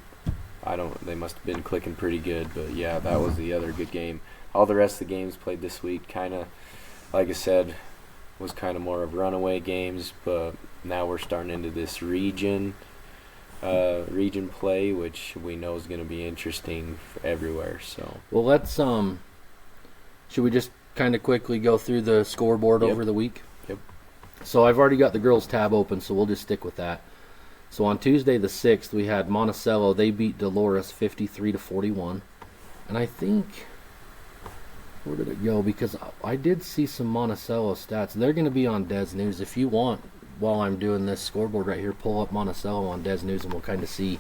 they must have been clicking pretty good, but yeah, that was the other good game. All the rest of the games played this week kind of, like I said, was kind of more of runaway games, but now we're starting into this region play, which we know is going to be interesting everywhere. So, well, let's should we just kind of quickly go through the scoreboard over the week? Yep. So I've already got the girls tab open, so we'll just stick with that. So on Tuesday the 6th, we had Monticello. They beat Dolores 53-41, and I think. Where did it go? Because I did see some Monticello stats. They're going to be on Des News. If you want, while I'm doing this scoreboard right here, pull up Monticello on Des News, and we'll kind of see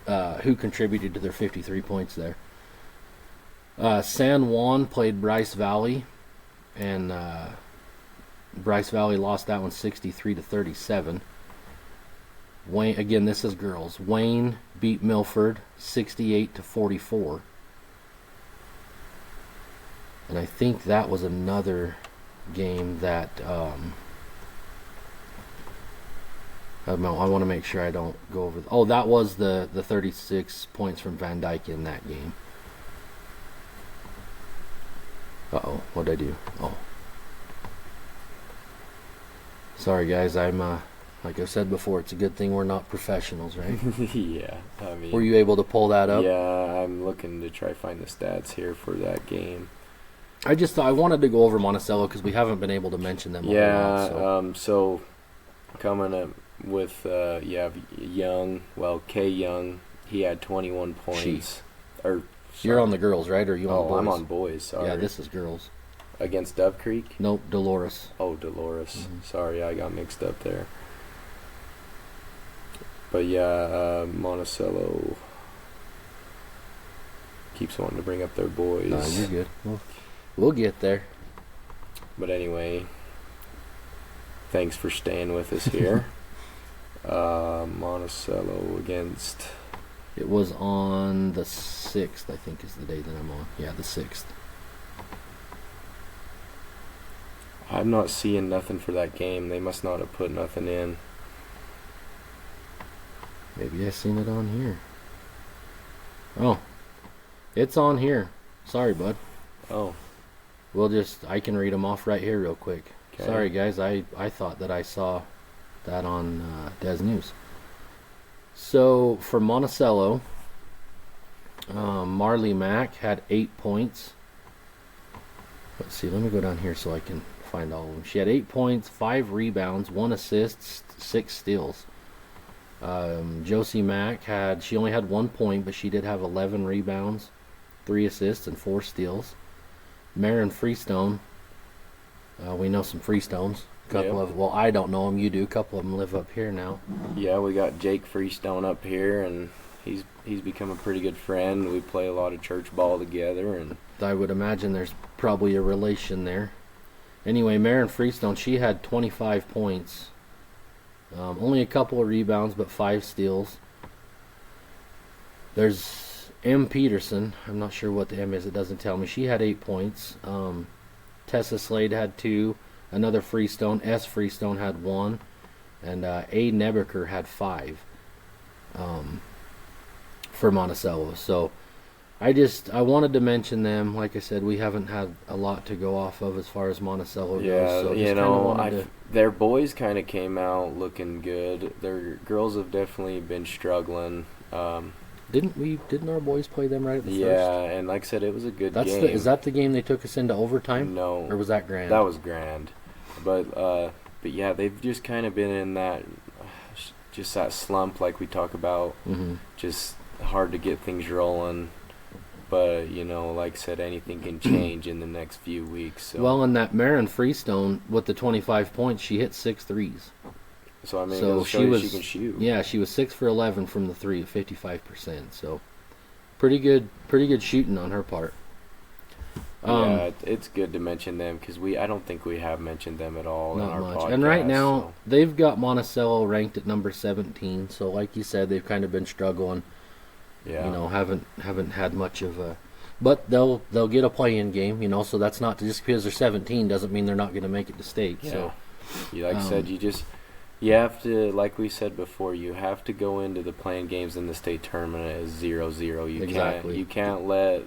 who contributed to their 53 points there. San Juan played Bryce Valley, and Bryce Valley lost that one 63-37. Wayne, again, this is girls. Wayne beat Milford 68-44. And I think that was another game that I want to make sure I don't go over. That was the 36 points from Van Dyke in that game. Uh-oh, what did I do? Oh. Sorry, guys. I'm, like I've said before, it's a good thing we're not professionals, right? Yeah. I mean, were you able to pull that up? Yeah, I'm looking to try to find the stats here for that game. I wanted to go over Monticello because we haven't been able to mention them. So coming up with you have Kay Young, he had 21 points. You're on the girls, right? Or are you on boys? I'm on boys. Sorry. Yeah, this is girls. Against Dove Creek? Nope, Dolores. Oh, Dolores. Sorry, I got mixed up there. But yeah, Monticello keeps wanting to bring up their boys. No, you're good. We'll get there. But anyway, thanks for staying with us here. Monticello against... It was on the 6th, I think is the day that I'm on. Yeah, the 6th. I'm not seeing nothing for that game. They must not have put nothing in. Maybe I seen it on here. Oh. It's on here. Sorry, bud. Oh. I can read them off right here real quick. Okay. Sorry, guys. I thought that I saw that on Des News. So, for Monticello, Marley Mack had 8 points. Let's see. Let me go down here so I can find all of them. She had 8 points, 5 rebounds, 1 assist, 6 steals. Josie Mack she only had 1 point, but she did have 11 rebounds, 3 assists, and 4 steals. Marin Freestone, we know some Freestones. Well, I don't know them. You do. A couple of them live up here now. Yeah, we got Jake Freestone up here, and he's become a pretty good friend. We play a lot of church ball together, and I would imagine there's probably a relation there. Anyway, Marin Freestone, she had 25 points. Only a couple of rebounds, but 5 steals. There's M. Peterson. I'm not sure what the M is. It doesn't tell me. She had 8 points. Tessa Slade had 2. Another Freestone, S. Freestone, had 1. And A. Nebeker had 5 for Monticello. So I wanted to mention them. Like I said, we haven't had a lot to go off of as far as Monticello goes. So their boys kind of came out looking good. Their girls have definitely been struggling. Didn't our boys play them right at the first? Yeah, and like I said, it was a good game. Is that the game they took us into overtime? No. Or was that Grand? That was Grand. But yeah, they've just kind of been in that slump like we talk about. Mm-hmm. Just hard to get things rolling. But, like I said, anything can change in the next few weeks. So. Well, in that Marin Freestone, with the 25 points, she hit 6 threes. So, I mean, she can shoot. Yeah, she was 6 for 11 from the 3 at 55%. So, pretty good shooting on her part. Yeah, it's good to mention them because I don't think we have mentioned them at all in our podcast. And right now, they've got Monticello ranked at number 17. So, like you said, they've kind of been struggling. Yeah. Haven't had much of a, but they'll get a play-in game. So that's not just because they're 17 doesn't mean they're not going to make it to state. Yeah. So, like I said, you have to, like we said before, you have to go into the play-in games in the state tournament as 0-0. Exactly. You can't let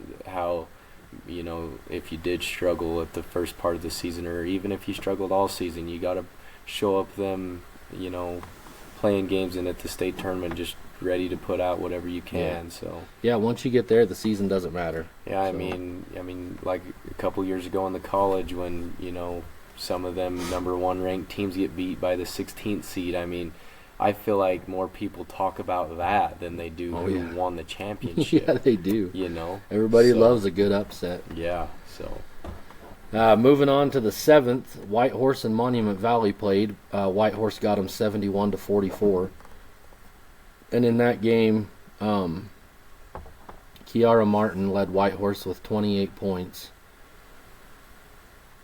if you did struggle at the first part of the season, or even if you struggled all season, you got to show up them, playing games and at the state tournament just ready to put out whatever you can. Yeah. So yeah, once you get there, the season doesn't matter. Yeah, I mean, like a couple years ago in the college when some of them number 1 ranked teams get beat by the 16th seed. I mean, I feel like more people talk about that than they do who won the championship. Yeah, they do. Everybody loves a good upset. Yeah. So. Moving on to the 7th, Whitehorse and Monument Valley played. Whitehorse got them 71-44. And in that game, Kiara Martin led Whitehorse with 28 points.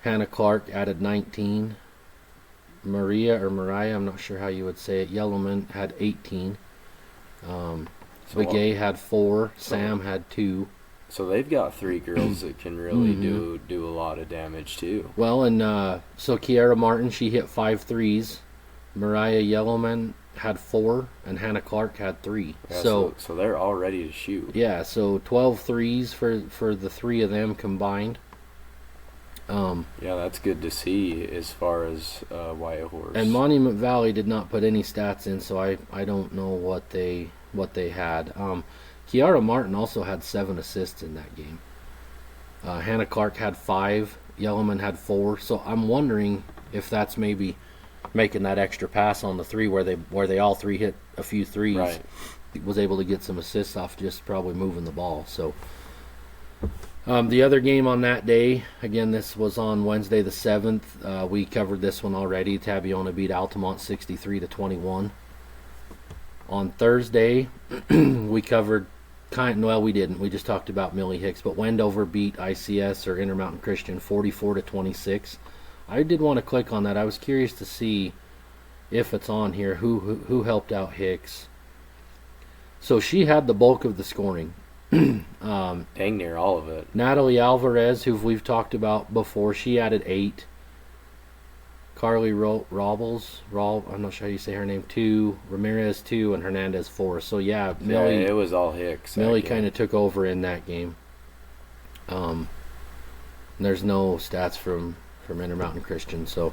Hannah Clark added 19. Mariah, I'm not sure how you would say it, Yellowman had 18. Begay had 4. Sam had 2. So they've got 3 girls that can really do a lot of damage too. Well, and so Kiara Martin, she hit 5 threes. Mariah Yellowman had 4, and Hannah Clark had 3. Yeah, so they're all ready to shoot. Yeah, so 12 threes for the 3 of them combined. Yeah, that's good to see as far as Whitehorse. And Monument Valley did not put any stats in, so I don't know what they had. Kiara Martin also had 7 assists in that game. Hannah Clark had 5. Yellowman had 4. So I'm wondering if that's maybe making that extra pass on the 3 where they all 3 hit a few threes. Right. Was able to get some assists off just probably moving the ball. So the other game on that day, again, this was on Wednesday the 7th. We covered this one already. Tabiona beat Altamont 63-21. On Thursday, we covered we didn't. We just talked about Millie Hicks, but Wendover beat ICS or Intermountain Christian 44-26. I did want to click on that. I was curious to see if it's on here who helped out Hicks. So she had the bulk of the scoring. Dang near all of it. Natalie Alvarez, who we've talked about before, she added 8. Carly Robles, I'm not sure how you say her name, 2. Ramirez 2, and Hernandez 4. So yeah, Millie. Yeah, it was all Hicks. Millie kind of took over in that game. And there's no stats from Intermountain Christian. So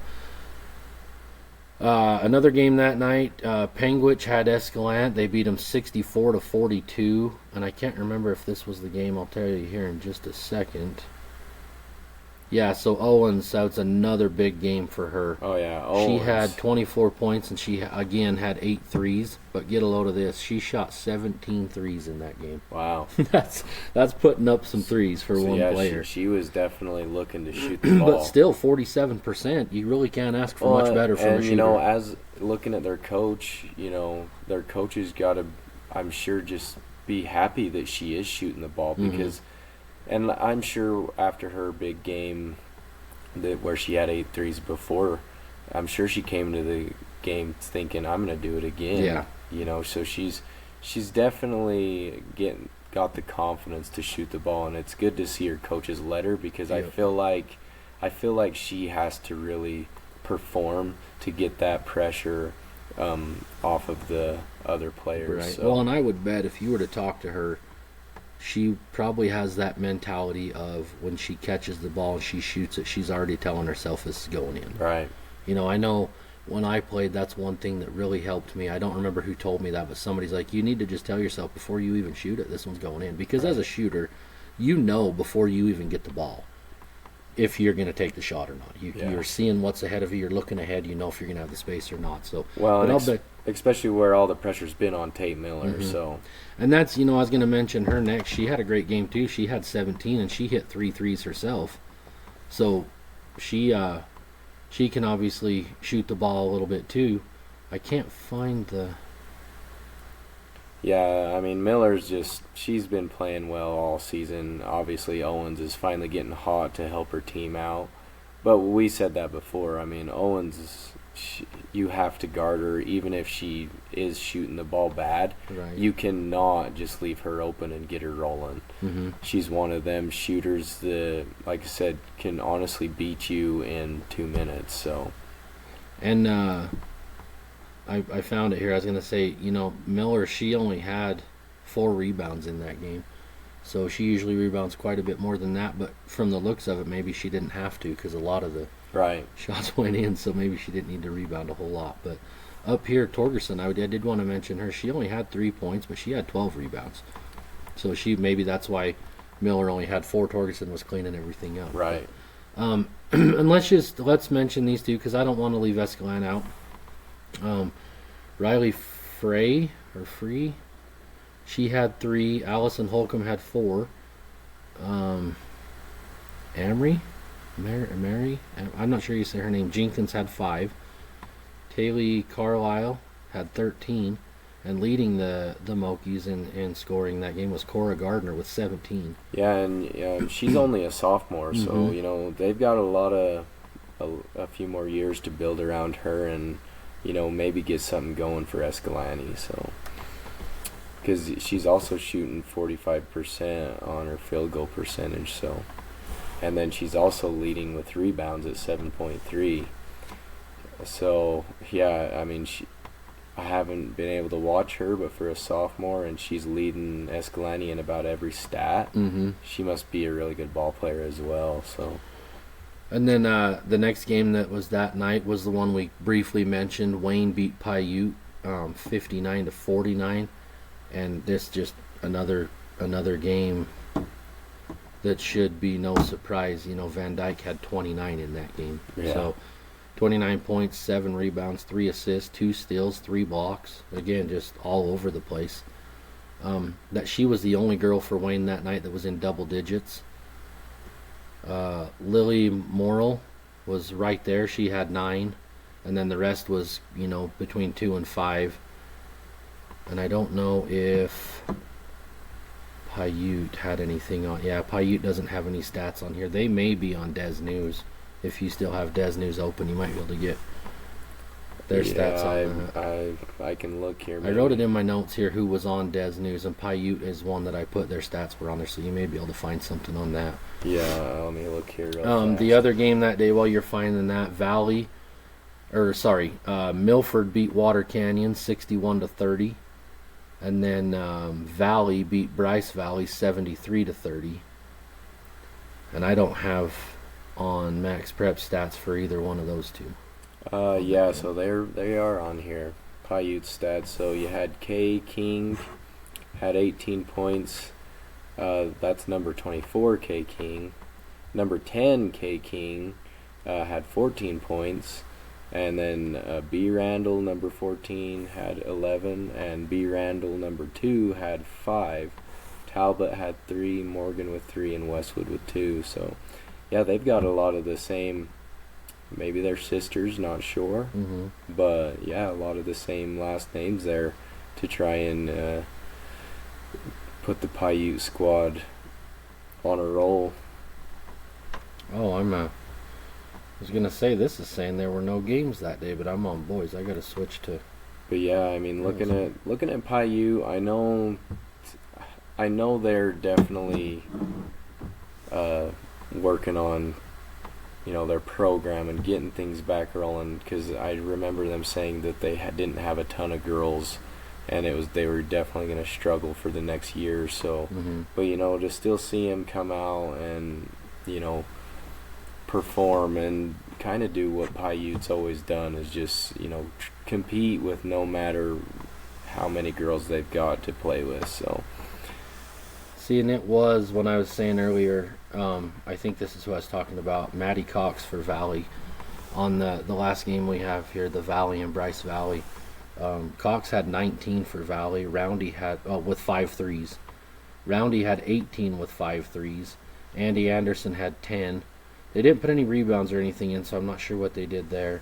another game that night, Penguich had Escalante. They beat them 64-42. And I can't remember if this was the game. I'll tell you here in just a second. Yeah, so Owens, that's another big game for her. Oh, yeah. She had 24 points, and she, again, had 8 threes. But get a load of this. She shot 17 threes in that game. Wow. That's putting up some threes for one player. She was definitely looking to shoot the ball. But still, 47%. You really can't ask for much better from a shooter. And, you know, as looking at their coach, you know, their coach's got to, I'm sure, just be happy that she is shooting the ball because – and I'm sure after her big game where she had 8 threes before, I'm sure she came to the game thinking, I'm going to do it again. Yeah. You know, so she's definitely got the confidence to shoot the ball, and it's good to see her coaches let her because I feel like she has to really perform to get that pressure off of the other players. Right. So. Well, and I would bet if you were to talk to her, she probably has that mentality of when she catches the ball and she shoots it, she's already telling herself this is going in. Right. You know, I know when I played, that's one thing that really helped me. I don't remember who told me that, but somebody's like, you need to just tell yourself before you even shoot it, this one's going in. Because as a shooter, you know before you even get the ball if you're going to take the shot or not. You're seeing what's ahead of you. You're looking ahead. You know if you're going to have the space or not. So, well, especially where all the pressure's been on Tate Miller. So, and that's, you know, I was going to mention her next. She had a great game too. She had 17 and she hit 3 threes herself. So she can obviously shoot the ball a little bit too. I can't find the. Yeah, I mean, she's been playing well all season. Obviously, Owens is finally getting hot to help her team out. But we said that before. I mean, Owens, you have to guard her even if she is shooting the ball bad. Right. You cannot just leave her open and get her rolling. Mm-hmm. She's one of them shooters that, like I said, can honestly beat you in 2 minutes. So, and I found it here. I was going to say, you know, Miller, she only had 4 rebounds in that game. So she usually rebounds quite a bit more than that. But from the looks of it, maybe she didn't have to because a lot of the shots went in. So maybe she didn't need to rebound a whole lot. But up here, Torgerson, I did want to mention her. She only had 3 points, but she had 12 rebounds. So maybe that's why Miller only had 4. Torgerson was cleaning everything up. Right. But, and let's mention these two because I don't want to leave Escalante out. Riley Free, she had 3. Allison Holcomb had 4. Mary, I'm not sure you say her name. Jenkins had 5. Taylor Carlisle had 13. And leading the Mokies in scoring that game was Cora Gardner with 17. Yeah, and she's only a sophomore, so you know they've got a few more years to build around her, and you know maybe get something going for Escalante. So, because she's also shooting 45% on her field goal percentage, so, and then she's also leading with rebounds at 7.3. So yeah, I mean I haven't been able to watch her, but for a sophomore, and she's leading Escalante in about every stat. She must be a really good ball player as well. So, and then the next game that was that night was the one we briefly mentioned. Wayne beat Paiute 59-49, and this just another game that should be no surprise. You know, Van Dyke had 29 in that game. Yeah. So 29 points, 7 rebounds, 3 assists, 2 steals, 3 blocks. Again, just all over the place. That she was the only girl for Wayne that night that was in double digits. Lily Morrill was right there. She had 9. And then the rest was, you know, between 2 and 5. And I don't know if Paiute had anything on. Yeah, Paiute doesn't have any stats on here. They may be on Des News. If you still have Des News open, you might be able to get their stats on that. I can look here. Maybe. I wrote it in my notes here who was on Des News, and Paiute is one that I put their stats were on there, so you may be able to find something on that. Yeah, let me look here real fast. The other game that day, while you're finding that, Milford beat Water Canyon 61-30, and then Valley beat Bryce Valley 73-30. And I don't have on Max Prep stats for either one of those two. Yeah, so they are on here. Paiute stats. So you had K King had 18 points. That's number 24 K King. Number 10 K King had 14 points. And then B Randall, number 14, had 11. And B Randall, number 2, had 5. Talbot had 3, Morgan with 3, and Westwood with 2. So, yeah, they've got a lot of the same. Maybe they're sisters, not sure. Mm-hmm. But, yeah, a lot of the same last names there to try and put the Paiute squad on a roll. Oh, I was going to say, this is saying there were no games that day, but I'm on boys. I got to switch to... But, yeah, I mean, looking at Paiute, I know they're definitely working on, their program and getting things back rolling, because I remember them saying that they didn't have a ton of girls, and they were definitely going to struggle for the next year or so. Mm-hmm. But, to still see them come out and, perform and kind of do what Paiute's always done is just, compete with no matter how many girls they've got to play with, so... See, and it was, when I was saying earlier, I think this is who I was talking about, Maddie Cox for Valley. On the last game we have here, the Valley and Bryce Valley. Cox had 19 for Valley. Roundy had, with 5 threes. Roundy had 18 with 5 threes. Andy Anderson had 10. They didn't put any rebounds or anything in, so I'm not sure what they did there.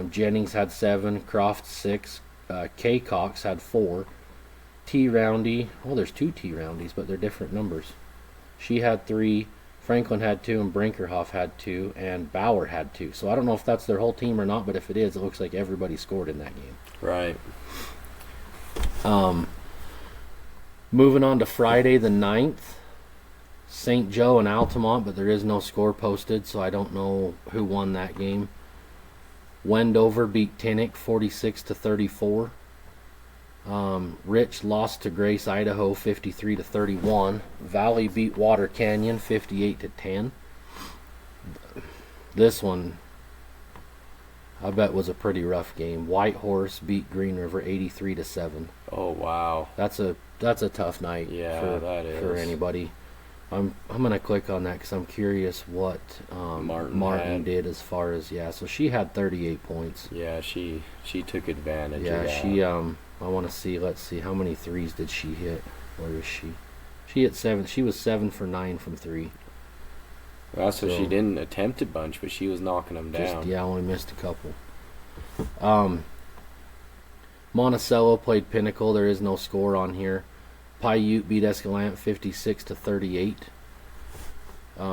Jennings had 7. Croft 6. K Cox had 4. T Roundy, there's 2 T Roundies, but they're different numbers. She had 3, Franklin had 2, and Brinkerhoff had 2, and Bauer had 2. So I don't know if that's their whole team or not, but if it is, it looks like everybody scored in that game. Right. Moving on to Friday the 9th, St. Joe and Altamont, but there is no score posted, so I don't know who won that game. Wendover beat Tinnick 46-34. Rich lost to Grace, Idaho 53-31. Valley beat Water Canyon 58-10. This one, I bet, was a pretty rough game. Whitehorse beat Green River 83-7. Oh wow, that's a tough night. Yeah, that is for anybody. I'm gonna click on that because I'm curious what Martin did as far as So she had 38 points. Yeah, she took advantage. Yeah, of that. she I want to see. Let's see, how many threes did she hit? Where is she? She hit 7. She was 7 for 9 from 3. Well, so she didn't attempt a bunch, but she was knocking them down. Only missed a couple. Monticello played Pinnacle. There is no score on here. Paiute beat Escalante 56-38.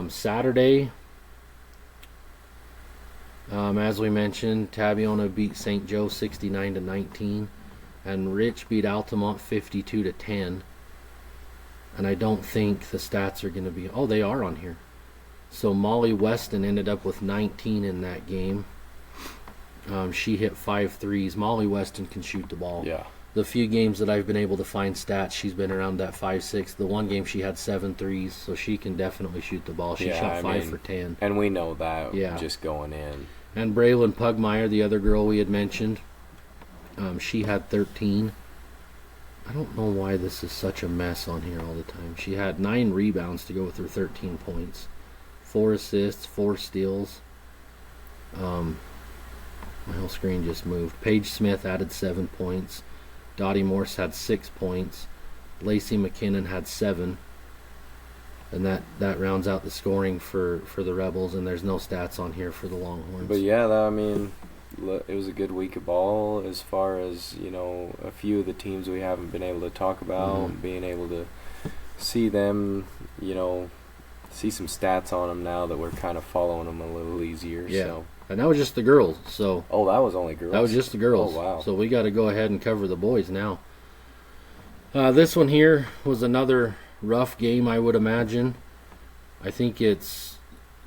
Saturday, as we mentioned, Tabiona beat St. Joe 69-19, and Rich beat Altamont 52-10. And I don't think the stats are going to be... Oh, they are on here. So Molly Weston ended up with 19 in that game. She hit 5 threes. Molly Weston can shoot the ball. Yeah. The few games that I've been able to find stats, she's been around that 5-6. The one game she had 7 threes, so she can definitely shoot the ball. She shot 5 for 10. And we know that just going in. And Braylon Pugmire, the other girl we had mentioned, she had 13. I don't know why this is such a mess on here all the time. She had 9 rebounds to go with her 13 points. 4 assists, 4 steals. My whole screen just moved. Paige Smith added 7 points. Dottie Morse had 6 points. Lacey McKinnon had 7. And that rounds out the scoring for the Rebels, and there's no stats on here for the Longhorns. But yeah, it was a good week of ball as far as, a few of the teams we haven't been able to talk about, being able to see them, see some stats on them now that we're kind of following them a little easier. Yeah. So. And that was just the girls. So. Oh, that was only girls? That was just the girls. Oh, wow. So we got to go ahead and cover the boys now. This one here was another rough game, I would imagine. I think it's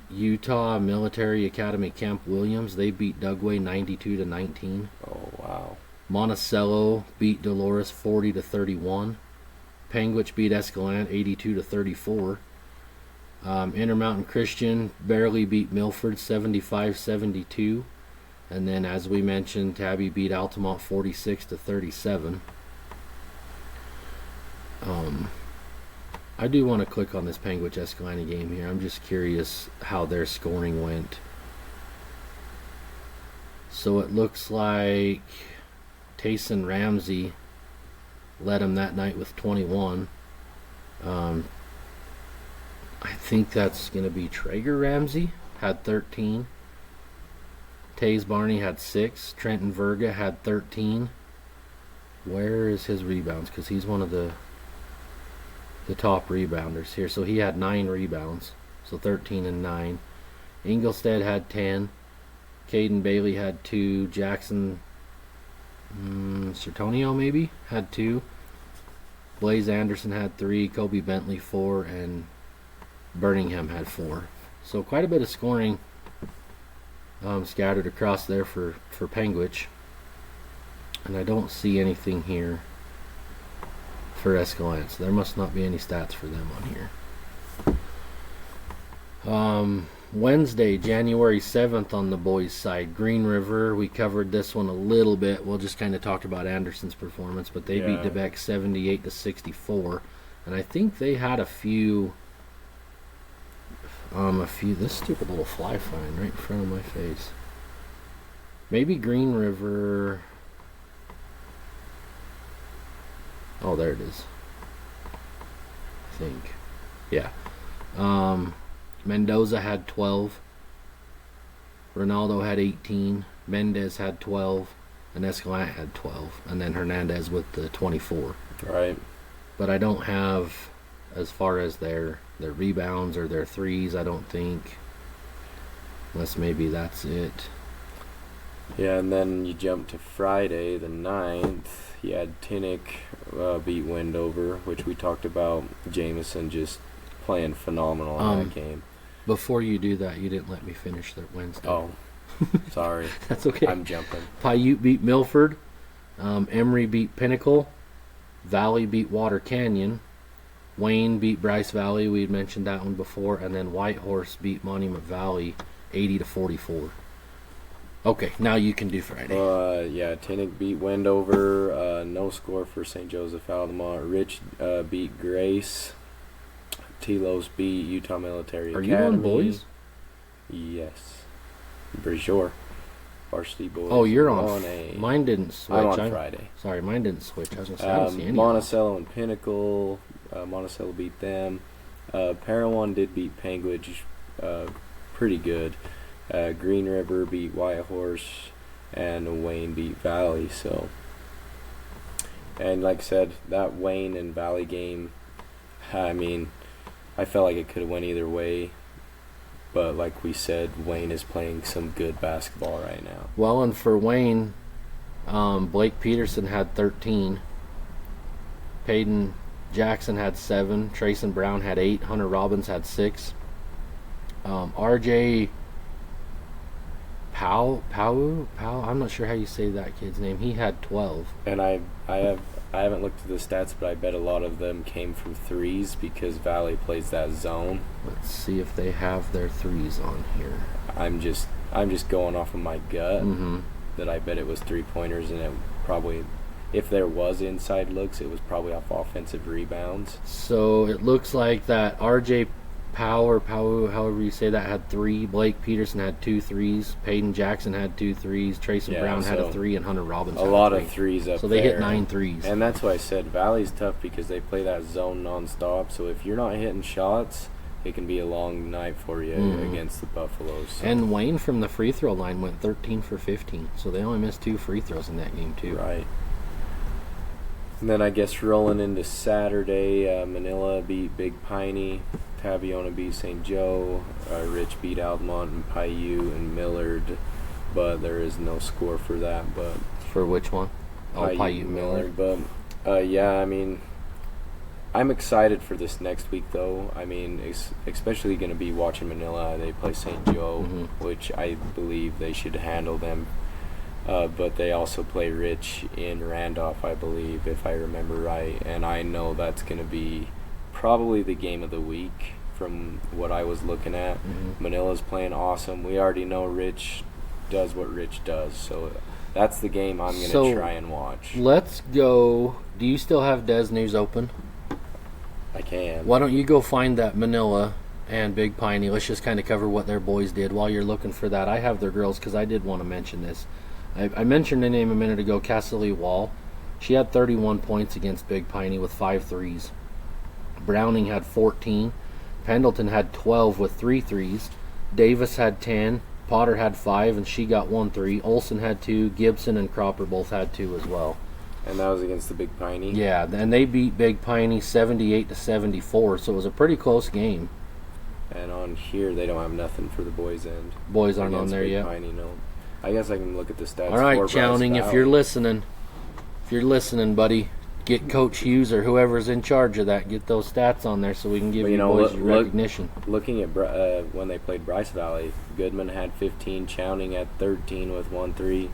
Utah Military Academy Camp Williams. They beat Dugway 92-19. Oh, wow. Monticello beat Dolores 40-31. Panguitch beat Escalante 82-34. Intermountain Christian barely beat Milford 75-72. And then, as we mentioned, Tabby beat Altamont 46-37. I do want to click on this Panguitch Escalante game here. I'm just curious how their scoring went. So it looks like Tayson Ramsey led him that night with 21. I think that's going to be Traeger Ramsey, had 13. Taze Barney had 6. Trenton Verga had 13. Where is his rebounds? Because he's one of the top rebounders here. So he had 9 rebounds. So 13 and 9. Ingolstead had 10. Caden Bailey had 2. Jackson Sertonio maybe had 2. Blaze Anderson had 3. Kobe Bentley 4. And Birmingham had 4. So quite a bit of scoring scattered across there for Panguitch. And I don't see anything here for Escalante. So there must not be any stats for them on here. Wednesday, January 7th on the boys' side, Green River. We covered this one a little bit. We'll just kind of talk about Anderson's performance, but they beat DeBeck 78-64. And I think they had a few, this stupid little fly flying right in front of my face. Maybe Green River. Oh, there it is. I think. Yeah. Mendoza had 12. Ronaldo had 18. Mendez had 12. And Escalante had 12. And then Hernandez with the 24. Right. But I don't have, as far as their rebounds or their threes, I don't think. Unless maybe that's it. Yeah, and then you jump to Friday, the 9th. You had Tinnick beat Wendover, which we talked about. Jameson just playing phenomenal in that game. Before you do that, you didn't let me finish the Wednesday. Oh, sorry. That's okay. I'm jumping. Paiute beat Milford. Emory beat Pinnacle. Valley beat Water Canyon. Wayne beat Bryce Valley. We had mentioned that one before. And then Whitehorse beat Monument Valley 80-44. Okay, now you can do Friday. Yeah, Tinnick beat Wendover. No score for St. Joseph Altamont. Rich beat Grace. Telos beat Utah Military Academy. Are you on boys? Yes. I'm pretty sure. Varsity boys. Oh, you're on. Mine didn't switch. I'm on Friday. Sorry, mine didn't switch. I was going to say, I don't see any. Monticello and Pinnacle. Monticello beat them. Parowan did beat Panguitch pretty good. Green River beat Whitehorse, and Wayne beat Valley. So, and like I said, that Wayne and Valley game, I mean, I felt like it could have went either way. But like we said, Wayne is playing some good basketball right now. Well, and for Wayne, Blake Peterson had 13. Peyton Jackson had 7. Trayson Brown had 8. Hunter Robbins had 6. RJ Powell, I'm not sure how you say that kid's name. He had 12. And I haven't looked at the stats, but I bet a lot of them came from threes because Valley plays that zone. Let's see if they have their threes on here. I'm just going off of my gut that I bet it was 3-pointers, and it probably, if there was inside looks, it was probably off offensive rebounds. So it looks like that RJ Powell, however you say that, had 3. Blake Peterson had 2 threes. Peyton Jackson had 2 threes. Trayson Brown had a 3, and Hunter Robbins had a 3. A lot of threes up there. So they hit 9 threes. And that's why I said Valley's tough because they play that zone nonstop. So if you're not hitting shots, it can be a long night for you against the Buffaloes. So. And Wayne from the free throw line went 13 for 15. So they only missed 2 free throws in that game too. Right. And then I guess rolling into Saturday, Manila beat Big Piney. Taviona beat St. Joe. Rich beat Altamont and Paiute and Millard. But there is no score for that. But for which one? Paiute Millard. But, yeah, I mean, I'm excited for this next week, though. I mean, especially going to be watching Manila. They play St. Joe, which I believe they should handle them. But they also play Rich in Randolph, I believe, if I remember right. And I know that's going to be probably the game of the week from what I was looking at. Mm-hmm. Manila's playing awesome. We already know Rich does what Rich does, so that's the game I'm going to try and watch. Let's go. Do you still have Des News open? I can. Why don't you go find that Manila and Big Piney? Let's just kind of cover what their boys did while you're looking for that. I have their girls because I did want to mention this. I mentioned the name a minute ago, Cassidy Wall. She had 31 points against Big Piney with 5 threes. Browning had 14. Pendleton had 12 with 3 threes. Davis had 10. Potter had 5, and she got 1 3. Olsen had 2. Gibson and Cropper both had 2 as well. And that was against the Big Piney? Yeah, and they beat Big Piney 78-74, so it was a pretty close game. And on here, they don't have nothing for the boys' end. Boys aren't on there Big yet. Piney, no. I guess I can look at the stats. All right, for Chowning, Bryce if you're Valley. listening, buddy, get Coach Hughes or whoever's in charge of that. Get those stats on there so we can give But, you boys your recognition. Looking at when they played Bryce Valley, Goodman had 15, Chowning had 13 with 1 3.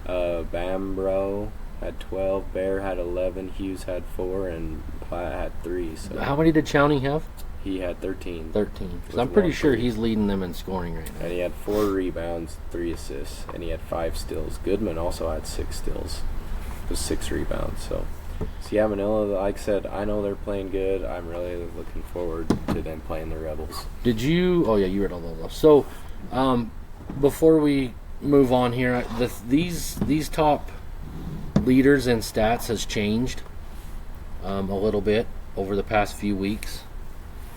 Bambro had 12, Bear had 11, Hughes had 4, and Platt had 3. So How many did Chowning have? he had 13. 13. With So I'm pretty 1 sure 3. he's leading them in scoring right now. And he had 4 rebounds, 3 assists, and he had 5 steals. Goodman also had 6 steals with 6 rebounds. So yeah, Manila, like I said, I know they're playing good. I'm really looking forward to them playing the Rebels. Did you? Oh yeah, you read all those. So, before we move on here, these top leaders in stats has changed a little bit over the past few weeks.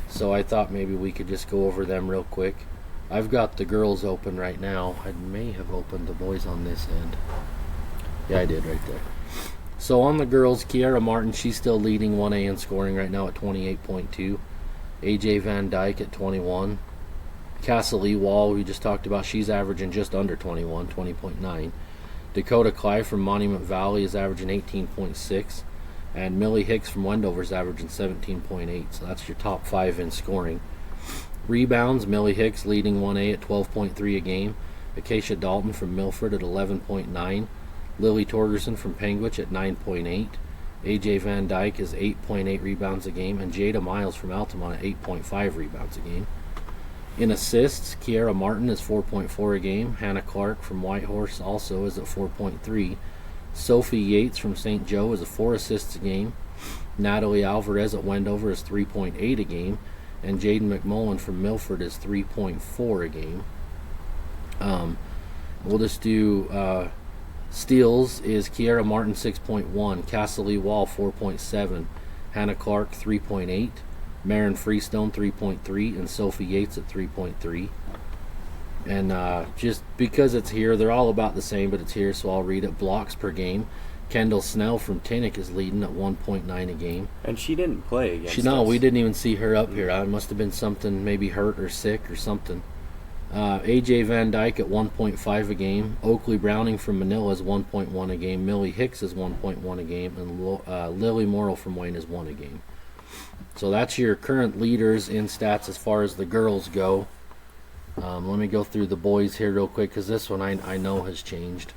So I thought maybe we could just go over them real quick. I've got the girls open right now. I may have opened the boys on this end. Yeah, I did right there. So on the girls, Kiara Martin, she's still leading 1A in scoring right now at 28.2. AJ Van Dyke at 21. Castle Wall, we just talked about, she's averaging just under 21, 20.9. Dakota Clive from Monument Valley is averaging 18.6. And Millie Hicks from Wendover is averaging 17.8. So that's your top 5 in scoring. Rebounds, Millie Hicks leading 1A at 12.3 a game. Acacia Dalton from Milford at 11.9. Lily Torgerson from Penguich at 9.8. AJ Van Dyke is 8.8 rebounds a game. And Jada Miles from Altamont at 8.5 rebounds a game. In assists, Kiara Martin is 4.4 a game. Hannah Clark from Whitehorse also is at 4.3. Sophie Yates from St. Joe is at 4 assists a game. Natalie Alvarez at Wendover is 3.8 a game. And Jaden McMullen from Milford is 3.4 a game. We'll just do steals is Kiara Martin 6.1, Castle Wall 4.7, Hannah Clark 3.8, Marin Freestone 3.3, and Sophie Yates at 3.3. And just because it's here, they're all about the same, but it's here, so I'll read it. Blocks per game. Kendall Snell from Tinnick is leading at 1.9 a game. And she didn't play against us. No, we didn't even see her up here. It must have been something, maybe hurt or sick or something. AJ Van Dyke at 1.5 a game. Oakley Browning from Manila is 1.1 a game. Millie Hicks is 1.1 a game. And Lily Morrill from Wayne is 1 a game. So that's your current leaders in stats as far as the girls go. Let me go through the boys here real quick because this one I know has changed.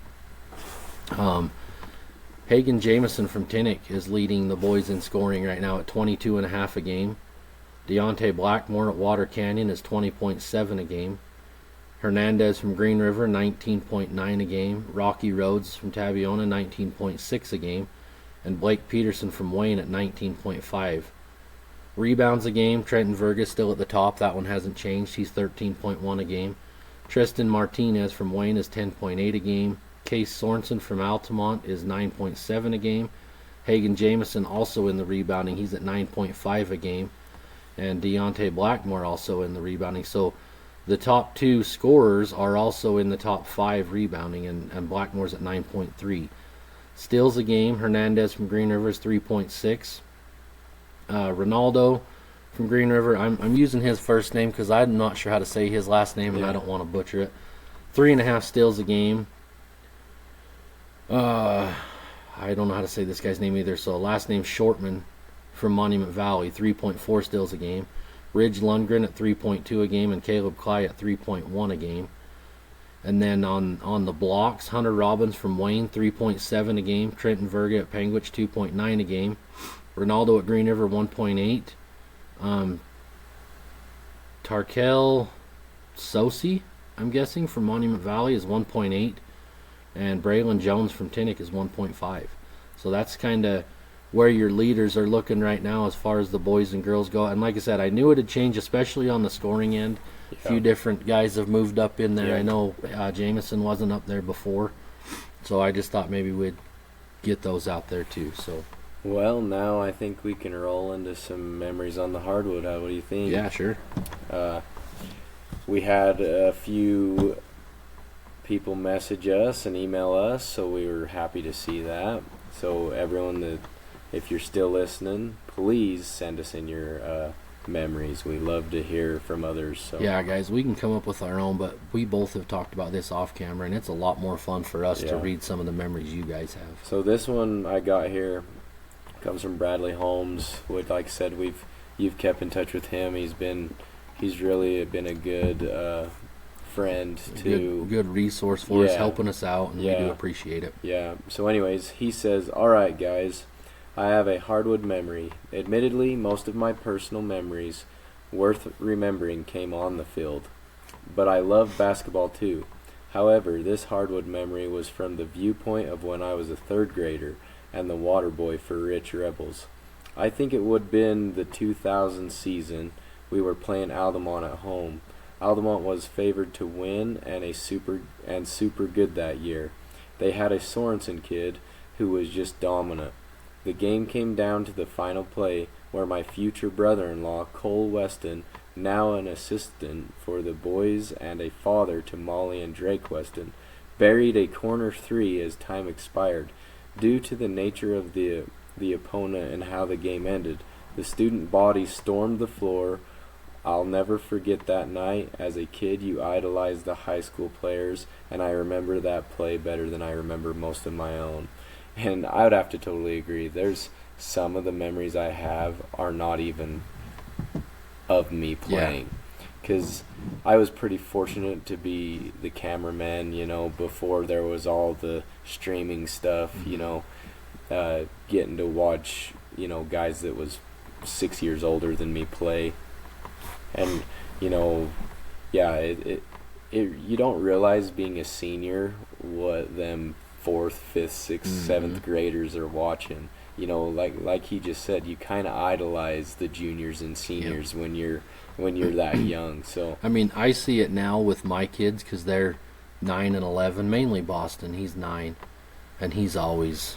Hagen Jameson from Tinnick is leading the boys in scoring right now at 22.5 a game. Deontay Blackmore at Water Canyon is 20.7 a game. Hernandez from Green River, 19.9 a game. Rocky Rhodes from Tabiona, 19.6 a game. And Blake Peterson from Wayne at 19.5. Rebounds a game, Trenton Vergas still at the top. That one hasn't changed. He's 13.1 a game. Tristan Martinez from Wayne is 10.8 a game. Case Sorensen from Altamont is 9.7 a game. Hagen Jameson also in the rebounding. He's at 9.5 a game. And Deontay Blackmore also in the rebounding. So the top 2 scorers are also in the top 5 rebounding, and Blackmore's at 9.3. Steals a game, Hernandez from Green River is 3.6. Ronaldo from Green River, I'm using his first name because I'm not sure how to say his last name, and I don't want to butcher it. 3.5 steals a game. I don't know how to say this guy's name either, so last name Shortman from Monument Valley, 3.4 steals a game. Ridge Lundgren at 3.2 a game, and Caleb Cly at 3.1 a game. And then on the blocks, Hunter Robbins from Wayne, 3.7 a game. Trenton Verga at Penguich, 2.9 a game. Ronaldo at Green River, 1.8. Tarkel Sosi, I'm guessing, from Monument Valley is 1.8, and Braylon Jones from Tinnick is 1.5. So that's kind of where your leaders are looking right now as far as the boys and girls go. And like I said, I knew it had changed, especially on the scoring end. A few different guys have moved up in there. I know Jameson wasn't up there before, so I just thought maybe we'd get those out there too. So, well, now I think we can roll into some memories on the hardwood. What do you think? Yeah, sure. We had a few people message us and email us, so we were happy to see that. So everyone, if you're still listening, please send us in your memories. We love to hear from others. So. Yeah, guys, we can come up with our own, but we both have talked about this off camera, and it's a lot more fun for us to read some of the memories you guys have. So this one I got here comes from Bradley Holmes. Like I said, you've kept in touch with him. He's really been a good friend to good resource for us, helping us out, and we do appreciate it. Yeah. So anyways, he says, "All right, guys, I have a hardwood memory. Admittedly, most of my personal memories worth remembering came on the field, but I love basketball too. However, this hardwood memory was from the viewpoint of when I was a third grader and the water boy for Rich Rebels. I think it would have been the 2000 season. We were playing Altamont at home. Altamont was favored to win and super good that year. They had a Sorensen kid who was just dominant. The game came down to the final play where my future brother-in-law, Cole Weston, now an assistant for the boys and a father to Molly and Drake Weston, buried a corner three as time expired. Due to the nature of the opponent and how the game ended, the student body stormed the floor. I'll never forget that night. As a kid, you idolized the high school players, and I remember that play better than I remember most of my own." And I would have to totally agree. There's some of the memories I have are not even of me playing. Because I was pretty fortunate to be the cameraman, before there was all the streaming stuff, getting to watch, guys that was 6 years older than me play. And, you don't realize being a senior what them 4th, 5th, 6th, 7th graders are watching. Like he just said, you kind of idolize the juniors and seniors when you're that young. So I mean, I see it now with my kids because they're 9 and 11. Mainly Boston. He's 9, and he's always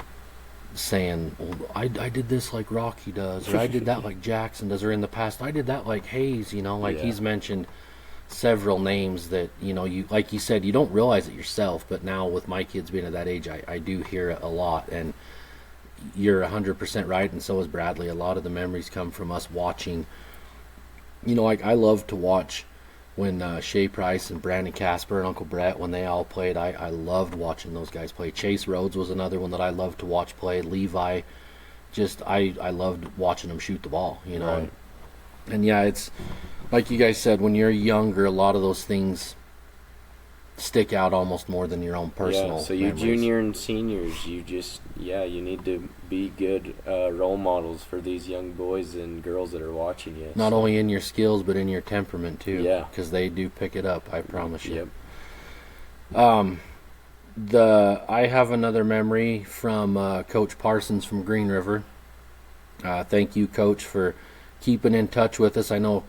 saying, well, I did this like Rocky does, or I did that like Jackson does, or in the past I did that like Hayes. He's mentioned several names that you like you said, you don't realize it yourself, but now with my kids being at that age, I do hear it a lot. And you're 100% right, and so is Bradley. A lot of the memories come from us watching. I love to watch when Shea Price and Brandon Casper and Uncle Brett, when they all played. I loved watching those guys play. Chase Rhodes was another one that I loved to watch play. Levi, I loved watching them shoot the ball, Right. And it's like you guys said, when you're younger, a lot of those things stick out almost more than your own personal so you memories. junior and seniors, you need to be good role models for these young boys and girls that are watching you. Not only in your skills, but in your temperament too. Yeah. Because they do pick it up, I promise you. Yep. I have another memory from Coach Parsons from Green River. Thank you, Coach, for keeping in touch with us. I know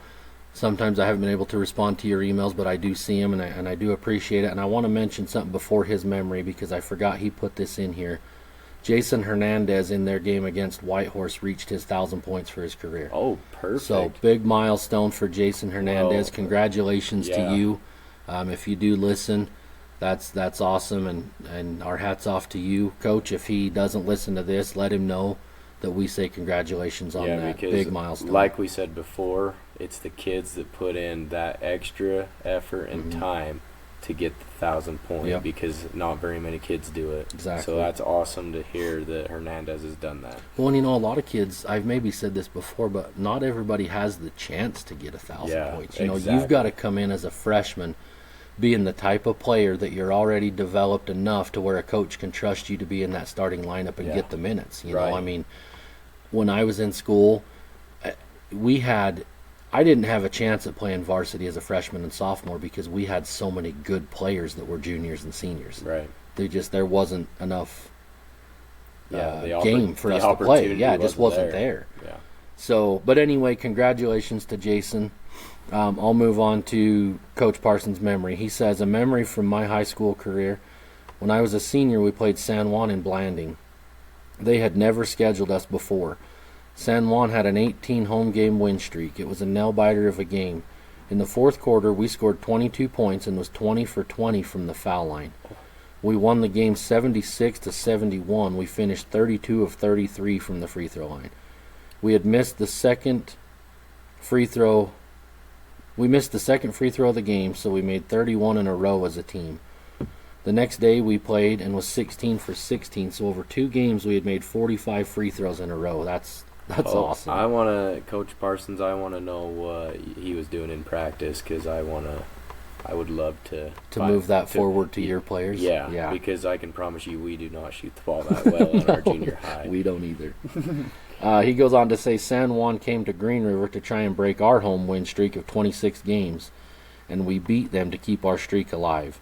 sometimes I haven't been able to respond to your emails, but I do see them, and I do appreciate it. And I want to mention something before his memory, because I forgot he put this in here. Jason Hernandez, in their game against Whitehorse, reached his 1,000 points for his career. Oh, perfect. So, big milestone for Jason Hernandez. Whoa. Congratulations to you. If you do listen, that's awesome, and our hat's off to you. Coach, if he doesn't listen to this, let him know that we say congratulations on that big milestone. Like we said before, it's the kids that put in that extra effort and time to get the 1,000 point, because not very many kids do it. Exactly. So that's awesome to hear that Hernandez has done that. Well, and a lot of kids, I've maybe said this before, but not everybody has the chance to get 1,000 points. You've got to come in as a freshman being the type of player that you're already developed enough to where a coach can trust you to be in that starting lineup and get the minutes. You know, I mean, when I was in school, we had I didn't have a chance at playing varsity as a freshman and sophomore because we had so many good players that were juniors and seniors. Right. There wasn't enough The game for us to play. Yeah, it just wasn't there. Yeah. So, but anyway, congratulations to Jason. I'll move on to Coach Parsons' memory. He says, a memory from my high school career. When I was a senior, we played San Juan in Blanding. They had never scheduled us before. San Juan had an 18 home game win streak. It was a nail-biter of a game. In the fourth quarter, we scored 22 points and was 20 for 20 from the foul line. We won the game 76-71. We finished 32 of 33 from the free throw line. We had missed the second free throw. We missed the second free throw of the game, so we made 31 in a row as a team. The next day we played and was 16 for 16, so over 2 games we had made 45 free throws in a row. That's awesome. Coach Parsons, I want to know what he was doing in practice, because I would love to move that forward to your players. Yeah, because I can promise you we do not shoot the ball that well in our junior high. We don't either. He goes on to say San Juan came to Green River to try and break our home win streak of 26 games, and we beat them to keep our streak alive.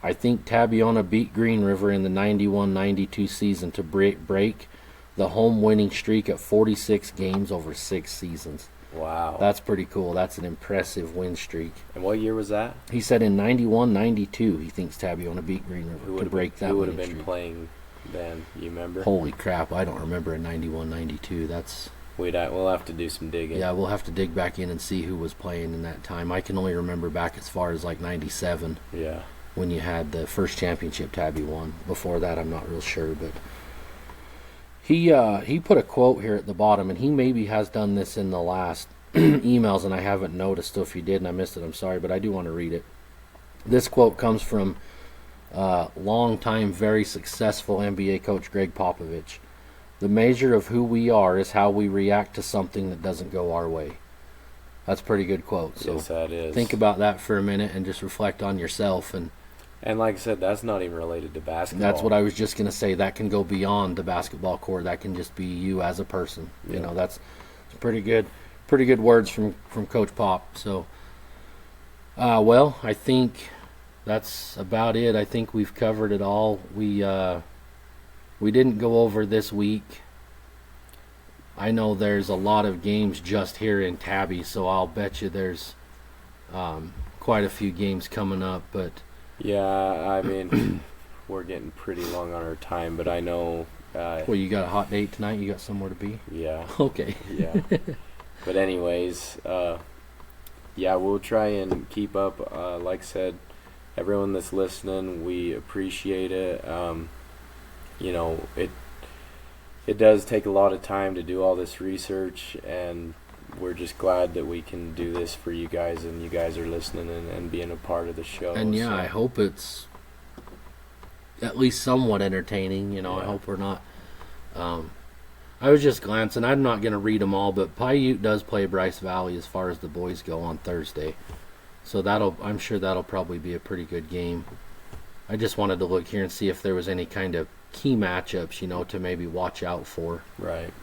I think Tabiona beat Green River in the 91-92 season to break the home winning streak at 46 games over 6 seasons. Wow. That's pretty cool. That's an impressive win streak. And what year was that? He said in 91-92 he thinks Tabiona beat Green River to break that winning streak. Who would have been playing then? You remember? Holy crap, I don't remember in 91-92. That's... We'll have to do some digging. Yeah, we'll have to dig back in and see who was playing in that time. I can only remember back as far as like 97. Yeah. When you had the first championship Tabby won. Before that, I'm not real sure, but he put a quote here at the bottom, and he maybe has done this in the last emails, and I haven't noticed. So if you did and I missed it, I'm sorry, but I do want to read it. This quote comes from long-time, very successful NBA coach Greg Popovich. The measure of who we are is how we react to something that doesn't go our way. That's a pretty good quote. So yes, that is. Think about that for a minute and just reflect on yourself. And like I said, that's not even related to basketball. That's what I was just going to say. That can go beyond the basketball court. That can just be you as a person. Yeah. You know, that's pretty good words from Coach Pop. So, well, I think that's about it. I think we've covered it all. We didn't go over this week. I know there's a lot of games just here in Tabby, so I'll bet you there's quite a few games coming up. But yeah, I mean, we're getting pretty long on our time, but I know... well, you got a hot date tonight? You got somewhere to be? Yeah. Okay. Yeah. But anyways, yeah, we'll try and keep up. Like I said, everyone that's listening, we appreciate it. You know, it does take a lot of time to do all this research, and we're just glad that we can do this for you guys, and you guys are listening and being a part of the show. And yeah, so I hope it's at least somewhat entertaining. You know, yeah. I hope we're not. I was just glancing. I'm not going to read them all, but Paiute does play Bryce Valley as far as the boys go on Thursday, so I'm sure that'll probably be a pretty good game. I just wanted to look here and see if there was any kind of key matchups, you know, to maybe watch out for. Right.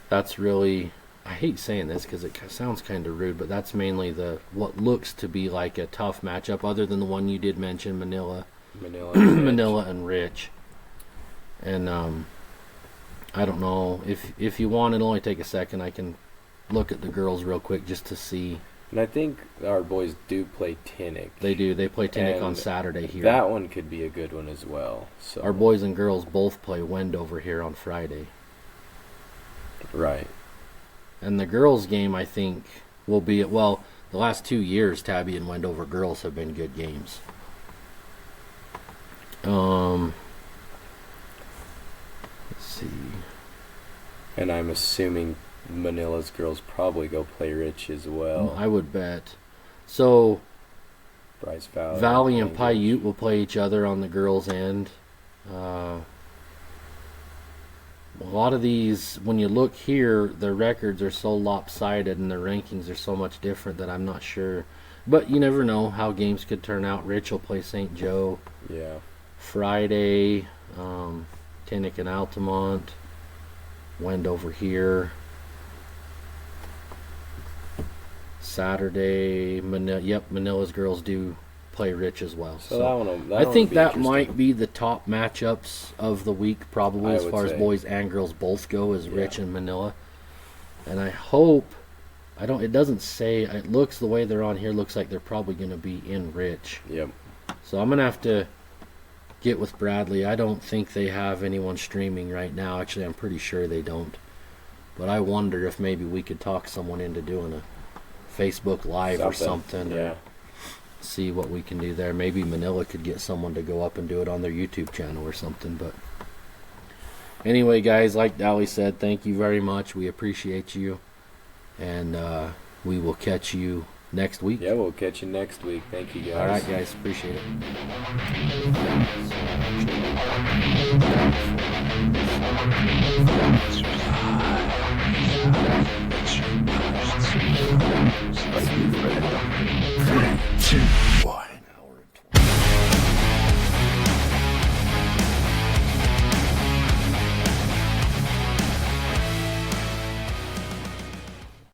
That's really, I hate saying this because it sounds kind of rude, but that's mainly what looks to be like a tough matchup, other than the one you did mention, Manila and Rich. And I don't know if you want, it'll only take a second. I can look at the girls real quick just to see. And I think our boys do play Tinnick. They do. They play Tinnick on Saturday here. That one could be a good one as well. So our boys and girls both play Wendover here on Friday. Right. And the girls' game, I think, will be the last 2 years, Tabby and Wendover girls have been good games. Let's see. And I'm assuming Manila's girls probably go play Rich as well. I would bet. So Bryce Valley and Paiute will play each other on the girls' end. A lot of these, when you look here, their records are so lopsided and their rankings are so much different that I'm not sure. But you never know how games could turn out. Rich will play St. Joe. Yeah. Friday, Tinnick and Altamont. Wendover here. Saturday, Manila's girls do play Rich as well. So that I think be that might be the top matchups of the week, probably, I as would far as say. boys and girls both go, is Rich and Manila. And I hope, it doesn't say, it looks, the way they're on here, looks like they're probably going to be in Rich. Yep. So I'm going to have to get with Bradley. I don't think they have anyone streaming right now. Actually, I'm pretty sure they don't. But I wonder if maybe we could talk someone into doing a Facebook Live or something. Yeah. Or see what we can do there. Maybe Manila could get someone to go up and do it on their YouTube channel or something. But anyway, guys, like Dally said, thank you very much. We appreciate you. And we will catch you next week. Yeah, we'll catch you next week. Thank you, guys. All right, guys. Appreciate it. Let's be ready. 3, 2,